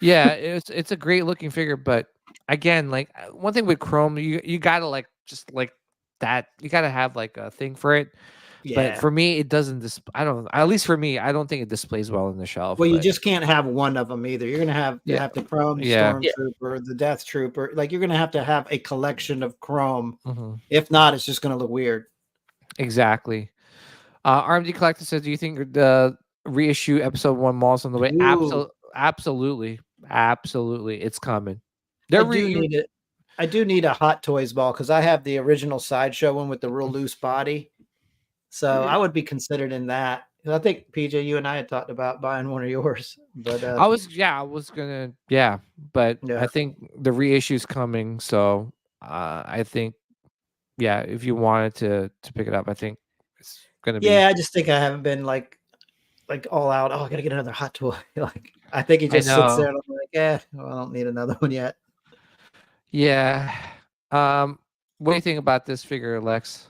Yeah, it's a great looking figure, but again, like one thing with Chrome, you gotta like just like that. You gotta have like a thing for it. Yeah. But for me, it doesn't. At least for me, I don't think it displays well in the shelf. Well, you just can't have one of them either. You're gonna have the Chrome Stormtrooper, the Death Trooper. Like you're gonna have to have a collection of Chrome. If not, it's just gonna look weird. Exactly. RMD Collector says, "Do you think the reissue episode 1 Mall's on the way?" Absolutely, it's coming. I do need a Hot Toys ball because I have the original Sideshow one with the real loose body. So I would be considered in that. I think PJ, you and I had talked about buying one of yours, but I was gonna, but I think the reissue's coming. So I think, if you wanted to pick it up, I think it's gonna be. Yeah, I just think I haven't been like all out. Oh, I gotta get another Hot Toy. Like I think he just sits there and I'm like, well, I don't need another one yet. Yeah. What do you think about this figure, Lex?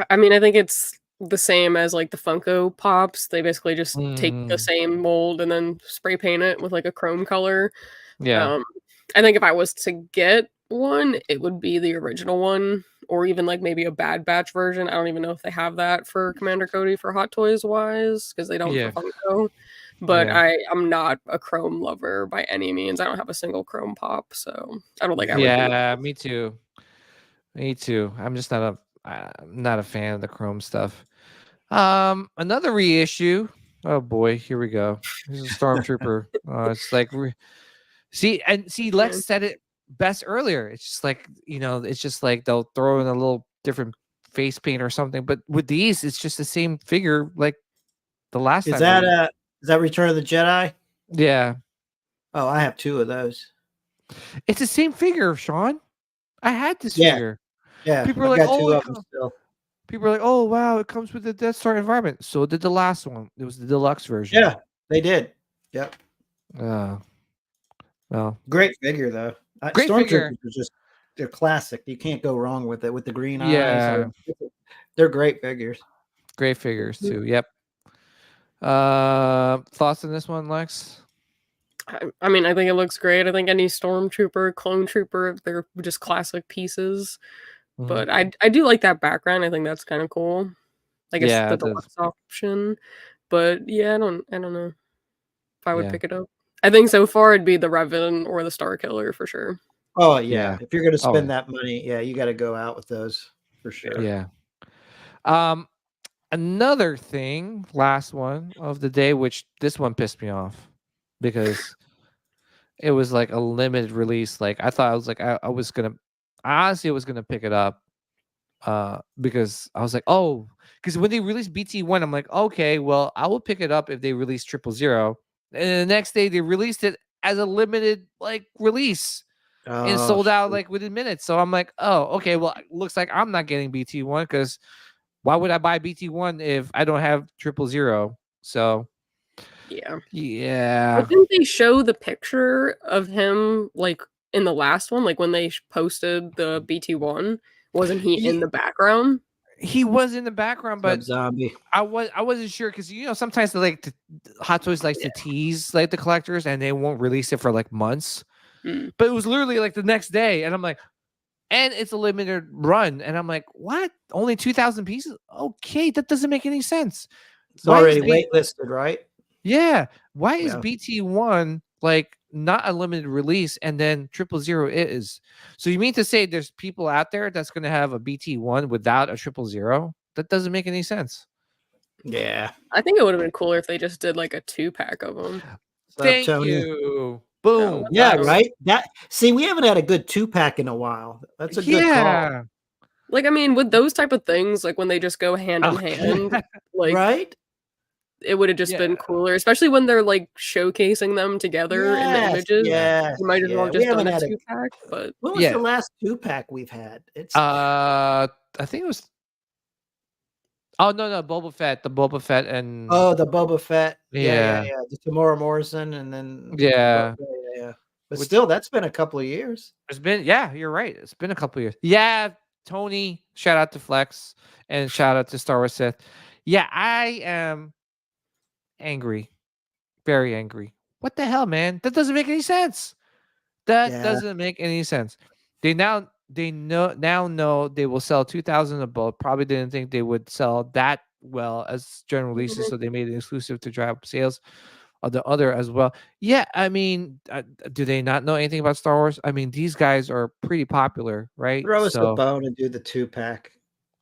I mean, I think it's the same as like the Funko Pops. They basically just take the same mold and then spray paint it with like a chrome color. Yeah. I think if I was to get one, it would be the original one, or even like maybe a Bad Batch version. I don't even know if they have that for Commander Cody for Hot Toys wise, because they don't for Funko. But I'm not a chrome lover by any means. I don't have a single chrome pop, so I don't think I would. Yeah, me too. I'm just not a fan of the chrome stuff. Another reissue. Oh boy, here we go. This is a Stormtrooper. It's like Lex said it best earlier. It's just like, it's just like they'll throw in a little different face paint or something. But with these, it's just the same figure like the last time. Is that Return of the Jedi? Yeah. Oh, I have 2 of those. It's the same figure, Sean. I had this figure. Yeah. People are like, oh wow, it comes with the Death Star environment. So did the last one. It was the deluxe version. Yeah, they did. Yep. Well, great figure though. Great figure. they're classic. You can't go wrong with it with the green Yeah. eyes. They're great figures. Great figures too. Yep. Thoughts on this one, Lex? I mean, I think it looks great. I think any stormtrooper, clone trooper, they're just classic pieces. But I do like that background. I think that's kind of cool. I guess Yeah, the it does. deluxe option. But yeah, I don't know if I would Yeah. pick it up. I think so far it'd be the Revan or the Star Killer for sure. Oh Yeah. If you're gonna Oh, spend that money, you got to go out with those for sure. yeah. Another thing, last one of the day, which this one pissed me off because it was like a limited release. Like I thought I was like I honestly was gonna pick it up. Because I was like, oh, because when they released BT1, I'm like, okay, well, I will pick it up if they release 000. And the next day they released it as a limited like release and Oh, sold out shoot. like within minutes. So I'm like, oh, okay, well, looks like I'm not getting BT1 because why would I buy BT1 if I don't have 000? So yeah. But didn't they show the picture of him like in the last one? Like when they posted the BT1, wasn't he in the background? He was in the background, but Zombie. I wasn't sure because sometimes they like Hot Toys likes to tease like the collectors and they won't release it for like months. But it was literally like the next day, and I'm like, and it's a limited run, and I'm like, what? Only 2,000 pieces? Okay, that doesn't make any sense. It's already waitlisted, right? Yeah. Why is BT1 like not a limited release and then 000 is? So you mean to say there's people out there that's going to have a BT1 without a 000? That doesn't make any sense. Yeah. I think it would have been cooler if they just did like a 2-pack of them. Thank you. Boom. Yeah, right. We haven't had a good 2-pack in a while. That's a good call. Like, I mean, with those type of things, like when they just go hand in hand, like right? It would have just been cooler, especially when they're like shocasing them together in the images. You might as well just done a 2-pack. But what was the last 2-pack we've had? It's I think it was. Oh no, Boba Fett, the Boba Fett and the Boba Fett, yeah, the Tamora Morrison, and then yeah. But still, that's been a couple of years. It's been you're right. It's been a couple of years. Yeah, Tony, shout out to Flex and shout out to Star Wars Sith. Yeah, I am angry, very angry. What the hell, man? That doesn't make any sense. That doesn't make any sense. They now know they will sell 2,000 of both. Probably didn't think they would sell that well as general releases, so they made it exclusive to drive up sales of the other as well. Yeah, I mean, do they not know anything about Star Wars? I mean, these guys are pretty popular, right? Throw us a bone and do the 2-pack.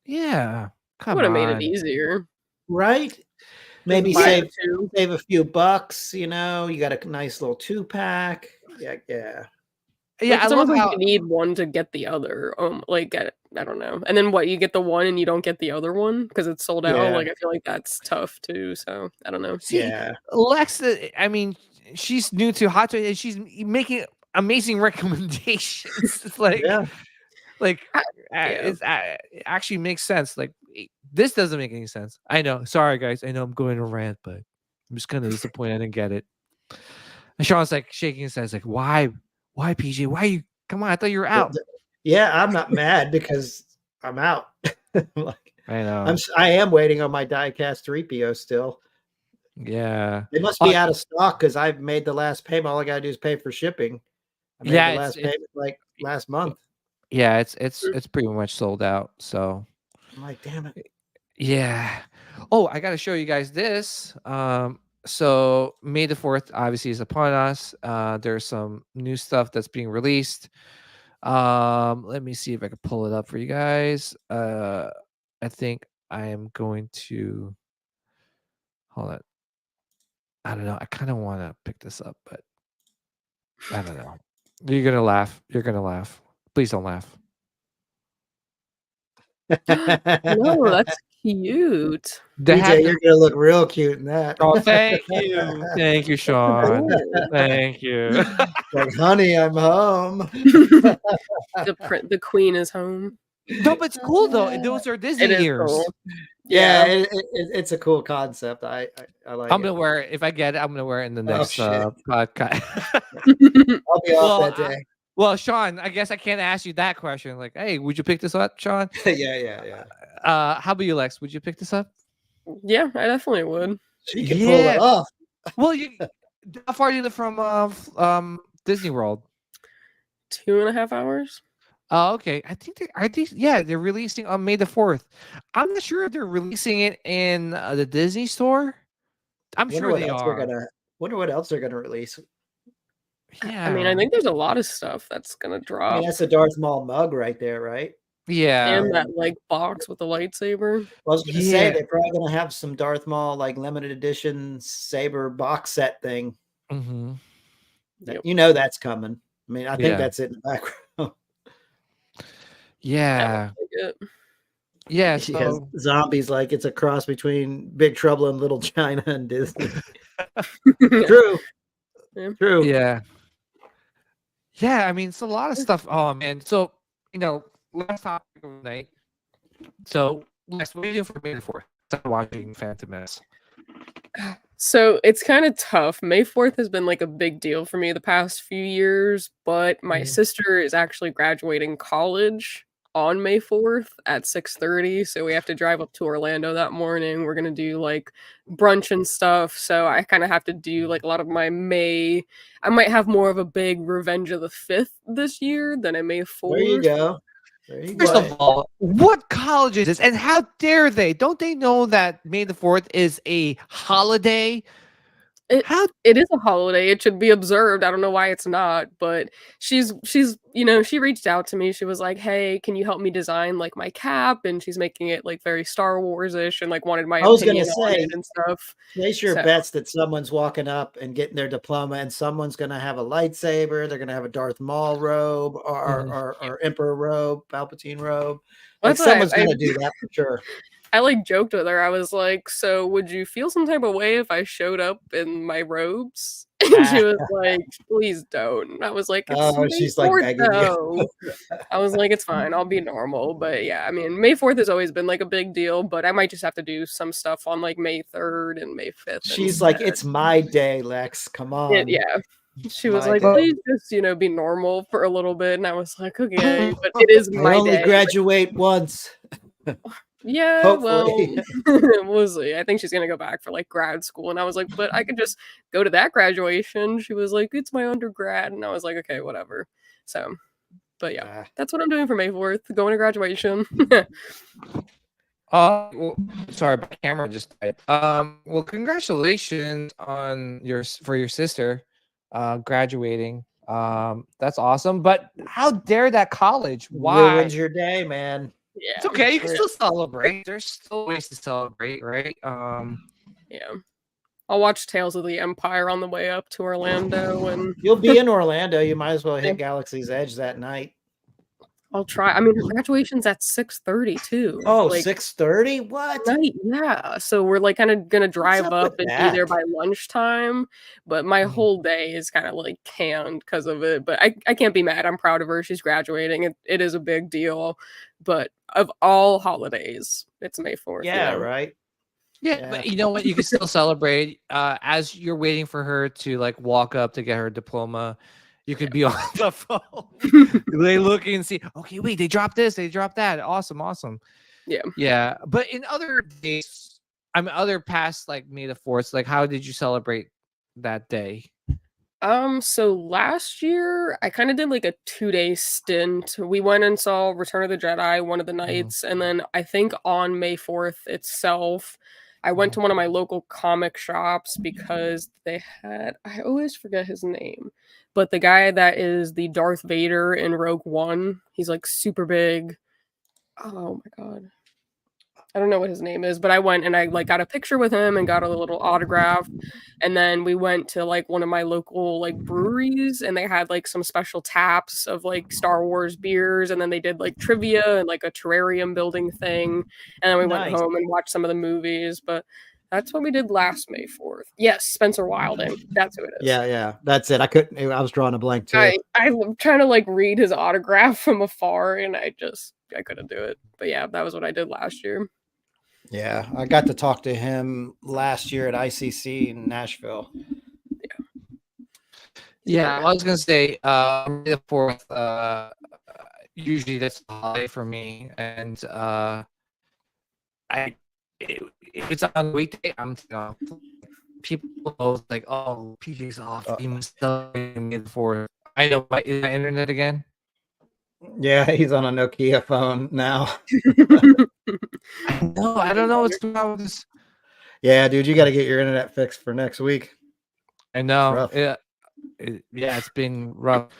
Yeah, come on. Would have made it easier, right? Maybe save a few bucks. You got a nice little 2-pack. Yeah. Yeah, I love how you need one to get the other. Like I don't know. And then what? You get the one and you don't get the other one because it's sold out. Yeah. Like I feel like that's tough too. So I don't know. Lex, I mean, she's new to Hot Toys and she's making amazing recommendations. It's like, it actually makes sense. Like this doesn't make any sense. I know. Sorry, guys. I know I'm going to rant, but I'm just kind of disappointed I didn't get it. And Sean's like shaking his head. Like, why? Why, PJ? Why you? Come on, I thought you were out. Yeah, I'm not mad because I'm out. I know. I am waiting on my diecast 3PO still. Yeah, they must be out of stock because I've made the last payment. All I gotta do is pay for shipping. I made the last payment like last month. Yeah, it's pretty much sold out. So I'm like, damn it. Yeah. Oh, I got to show you guys this. So May the 4th obviously is upon us. There's some new stuff that's being released. Let me see if I can pull it up for you guys. I think I am going to hold on. I don't know. I kind of want to pick this up, but I don't know. You're gonna laugh. You're gonna laugh. Please don't laugh. No, that's cute. DJ, you're gonna look real cute in that. Oh, thank you. Thank you, Sean. Thank you. Like, honey, I'm home. The queen is home. No, but it's cool though. Those are Disney ears. Cool. Yeah, it's a cool concept. I like. I'm gonna wear it if I get it. I'm gonna wear it in the next podcast. I'll be off that day. Well, Sean, I guess I can't ask you that question. Like, hey, would you pick this up, Sean? Yeah. How about you, Lex? Would you pick this up? Yeah, I definitely would. She can pull it off. Well, how far do you live from Disney World? 2.5 hours. Oh, okay. I think they're releasing on May the 4th. I'm not sure if they're releasing it in the Disney store. I'm sure they are. Wonder what else they're gonna release. Yeah. I mean, I think there's a lot of stuff that's gonna drop. I mean, that's a Darth Maul mug right there, right? Yeah. And that like box with the lightsaber. Well, I was gonna say they're probably gonna have some Darth Maul like limited edition saber box set thing. Mm-hmm. Yep. You know that's coming. I mean, I think that's it in the background. Yeah. Yeah. So zombies like it's a cross between Big Trouble in Little China and Disney. True. Yeah. True. Yeah. Yeah. I mean, it's a lot of stuff. Oh man. So last topic of the night. So, Lex, what are you doing for May the 4th? Start watching Phantom Menace. So it's kind of tough. May 4th has been like a big deal for me the past few years, but my sister is actually graduating college on May 4th at 6:30, so we have to drive up to Orlando that morning. We're gonna do like brunch and stuff, so I kind of have to do like a lot of my May. I might have more of a big Revenge of the 5th this year than a May 4th. There you go. First of all, what college is this? And how dare they? Don't they know that May the 4th is a holiday? It is a holiday. It should be observed. I don't know why it's not, but she's she reached out to me. She was like, "Hey, can you help me design like my cap?" And she's making it like very Star Wars-ish and like wanted my opinion on it and stuff. Place your bets that someone's walking up and getting their diploma, and someone's gonna have a lightsaber. They're gonna have a Darth Maul robe or Emperor robe, Palpatine robe. Like someone's gonna do that for sure. I like joked with her. I was like, "So would you feel some type of way if I showed up in my robes?" And she was like, "Please don't." And I was like, she's like begging you. I was like, "It's fine. I'll be normal." But yeah, I mean, May 4th has always been like a big deal, but I might just have to do some stuff on like May 3rd and May 5th. She's like, "It's my day, Lex. Come on." Yeah. She was like, "Please just, be normal for a little bit." And I was like, "Okay, but it is my day." I only graduate once. Yeah, hopefully. Well, we'll see. I think she's gonna go back for like grad school, and I was like, "But I could just go to that graduation." She was like, "It's my undergrad," and I was like, "Okay, whatever." So, but yeah, that's what I'm doing for May 4th, going to graduation. Well, sorry, my camera just died. Well, congratulations on your sister graduating. That's awesome. But how dare that college? Why? Ruins your day, man. Yeah, it's okay. You can still celebrate. There's still ways to celebrate, right? Yeah. I'll watch Tales of the Empire on the way up to Orlando, and you'll be in Orlando. You might as well hit Galaxy's Edge that night. I'll try. I mean, her graduation's at 6:30 too. Oh, like, 6:30? What? Night, yeah. So we're like kind of gonna drive up and be there by lunchtime. But my whole day is kind of like canned because of it. But I can't be mad. I'm proud of her. She's graduating. It is a big deal. But of all holidays, it's May 4th. Yeah, right. Yeah, but you know what? You can still celebrate as you're waiting for her to like walk up to get her diploma. You could be on the phone. They look and see, okay, wait, they dropped this, they dropped that. Awesome. Yeah. Yeah. But in other days, other past like May the 4th, like how did you celebrate that day? So last year I kind of did like a 2-day stint. We went and saw Return of the Jedi one of the nights, and then I think on May 4th itself, I went to one of my local comic shops because they had, I always forget his name, but the guy that is the Darth Vader in Rogue One, he's like super big. Oh my god. I don't know what his name is, but I went and I like got a picture with him and got a little autograph. And then we went to like one of my local like breweries, and they had like some special taps of like Star Wars beers, and then they did like trivia and like a terrarium building thing. And then we went home and watched some of the movies. But that's what we did last May 4th. Yes, Spencer Wilding. That's who it is. Yeah. That's it. I was drawing a blank too. I'm trying to like read his autograph from afar, and I couldn't do it. But yeah, that was what I did last year. Yeah, I got to talk to him last year at ICC in Nashville. Yeah, I was gonna say May the 4th. Usually that's a holiday for me, and if it's on a weekday, people know like, oh, PJ's off. He must celebrate May the 4th. I know, is my internet again? Yeah, he's on a Nokia phone now. No, I don't know what's going on with this. Yeah, dude, you got to get your internet fixed for next week. I know. rough. Yeah, it's been rough.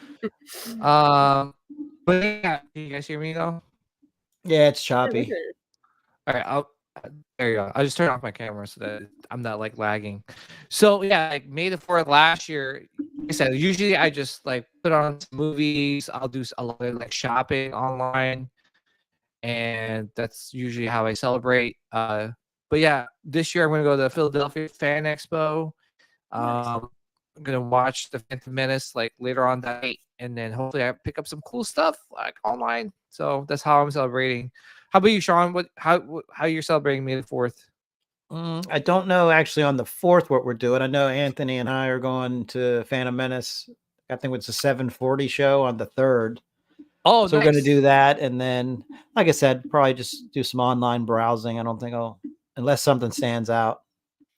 But yeah, can you guys hear me though? Yeah, it's choppy. All right, there you go. I'll just turn off my camera so that I'm not like lagging. So yeah, like May the 4th last year, like I said, usually I just like put on some movies. I'll do a lot of like shopping online, and that's usually how I celebrate. But yeah, this year I'm gonna go to the Philadelphia Fan Expo. I'm gonna watch the Phantom Menace like later on that night, and then hopefully I pick up some cool stuff like online. So that's how I'm celebrating. How about you, Sean? How you're celebrating May the 4th? I don't know actually on the 4th what we're doing. I know Anthony and I are going to Phantom Menace. I think it's a 7:40 show on the 3rd. Oh, so nice. we're going to do that, and then, like I said, probably just do some online browsing. I don't think unless something stands out.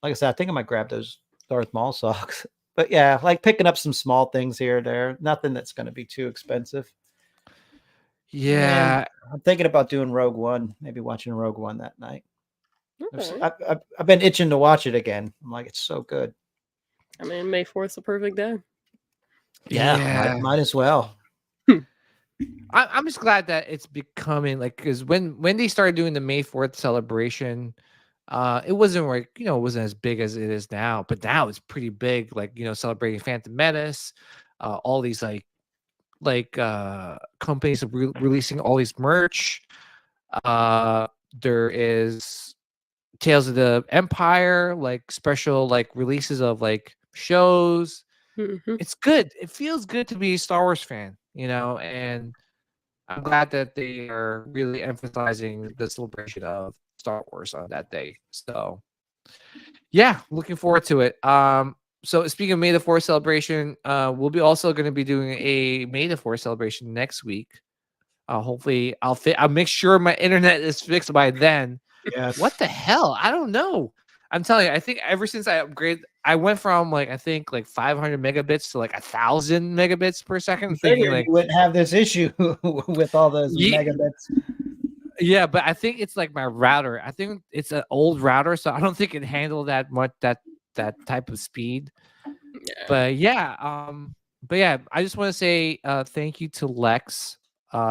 Like I said, I think I might grab those Darth Maul socks. But yeah, like picking up some small things here or there. Nothing that's going to be too expensive. Yeah, And I'm thinking about doing Rogue One. Maybe watching Rogue One that night. Okay. I've been itching to watch it again. I'm like, it's so good. I mean, May 4th's the perfect day. Yeah. Might as well. I'm just glad that it's becoming like, because when they started doing the May 4th celebration, it wasn't like, it wasn't as big as it is now, but now it's pretty big. Like, celebrating Phantom Menace, all these like companies are releasing all these merch. There is Tales of the Empire, like special like releases of like shows. It's good. It feels good to be a Star Wars fan, and I'm glad that they are really emphasizing the celebration of Star Wars on that day. So yeah, looking forward to it. So speaking of May the 4th celebration, we'll be also going to be doing a May the 4th celebration next week. Hopefully I'll make sure my internet is fixed by then. Yes. What the hell? I don't know. I'm telling you, I think ever since I upgraded, I went from like 500 megabits to like 1,000 megabits per second. Thinking like you wouldn't have this issue with all those megabits. Yeah, but I think it's like my router. I think it's an old router, so I don't think it handled that much that type of speed. Yeah. But yeah, I just want to say thank you to Lex.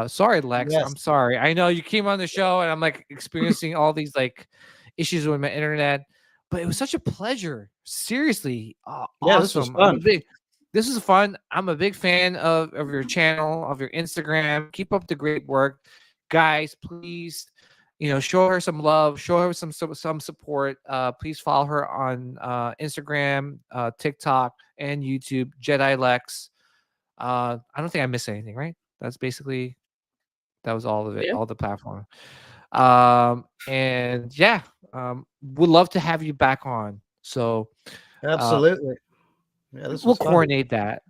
Sorry, Lex. Yes. I'm sorry. I know you came on the show and I'm like experiencing all these like issues with my internet, but it was such a pleasure. Seriously, yeah, awesome. this was fun. This is fun. I'm a big fan of your channel, of your Instagram. Keep up the great work, guys. Please, show her some love, show her some support. Please follow her on Instagram, TikTok, and YouTube. Jedi Lex. I don't think I missed anything, right? That was all of it, Yeah. all the platform. And yeah, would love to have you back on. So absolutely. Yeah, we'll coordinate that.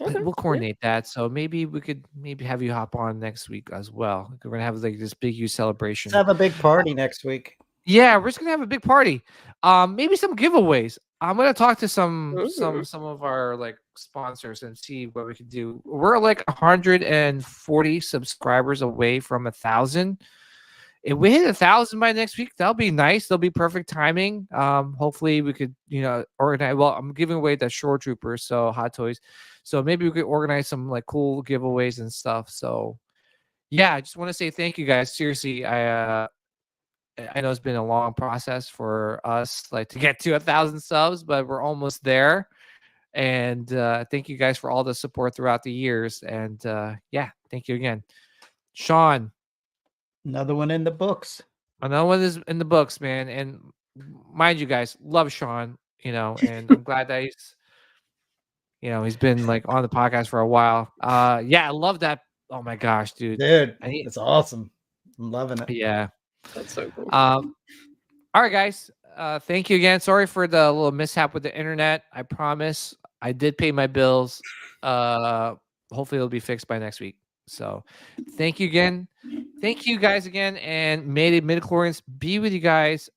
Okay. We'll coordinate that. So maybe we could have you hop on next week as well. We're gonna have like this big huge celebration. Let's have a big party next week. Yeah, we're just gonna have a big party. Maybe some giveaways. I'm gonna talk to some of our like sponsors and see what we can do. We're like 140 subscribers away from 1,000. If we hit 1,000 by next week, that'll be nice. That'll be perfect timing. Hopefully we could, organize. Well, I'm giving away the Shore Troopers, so Hot Toys. So maybe we could organize some like cool giveaways and stuff. So yeah, I just want to say thank you guys. Seriously, I know it's been a long process for us like to get to 1,000 subs, but we're almost there. And thank you guys for all the support throughout the years. And yeah, thank you again. Sean. Another one in the books. Another one is in the books, man. And mind you guys, love Sean, and I'm glad that he's been like on the podcast for a while. Yeah, I love that. Oh my gosh, dude. It's awesome. I'm loving it. Yeah. That's so cool. All right, guys. Thank you again. Sorry for the little mishap with the internet. I promise I did pay my bills. Hopefully it'll be fixed by next week. So thank you again. Thank you guys again. And may the midichlorians be with you guys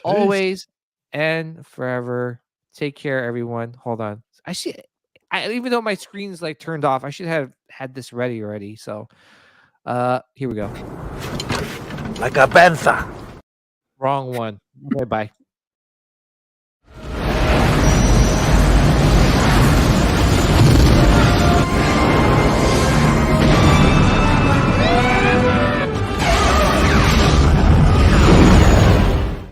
always and forever. Take care, everyone. Hold on. Even though my screen's like turned off, I should have had this ready already. So here we go. Like a panther. Wrong one. Okay, bye.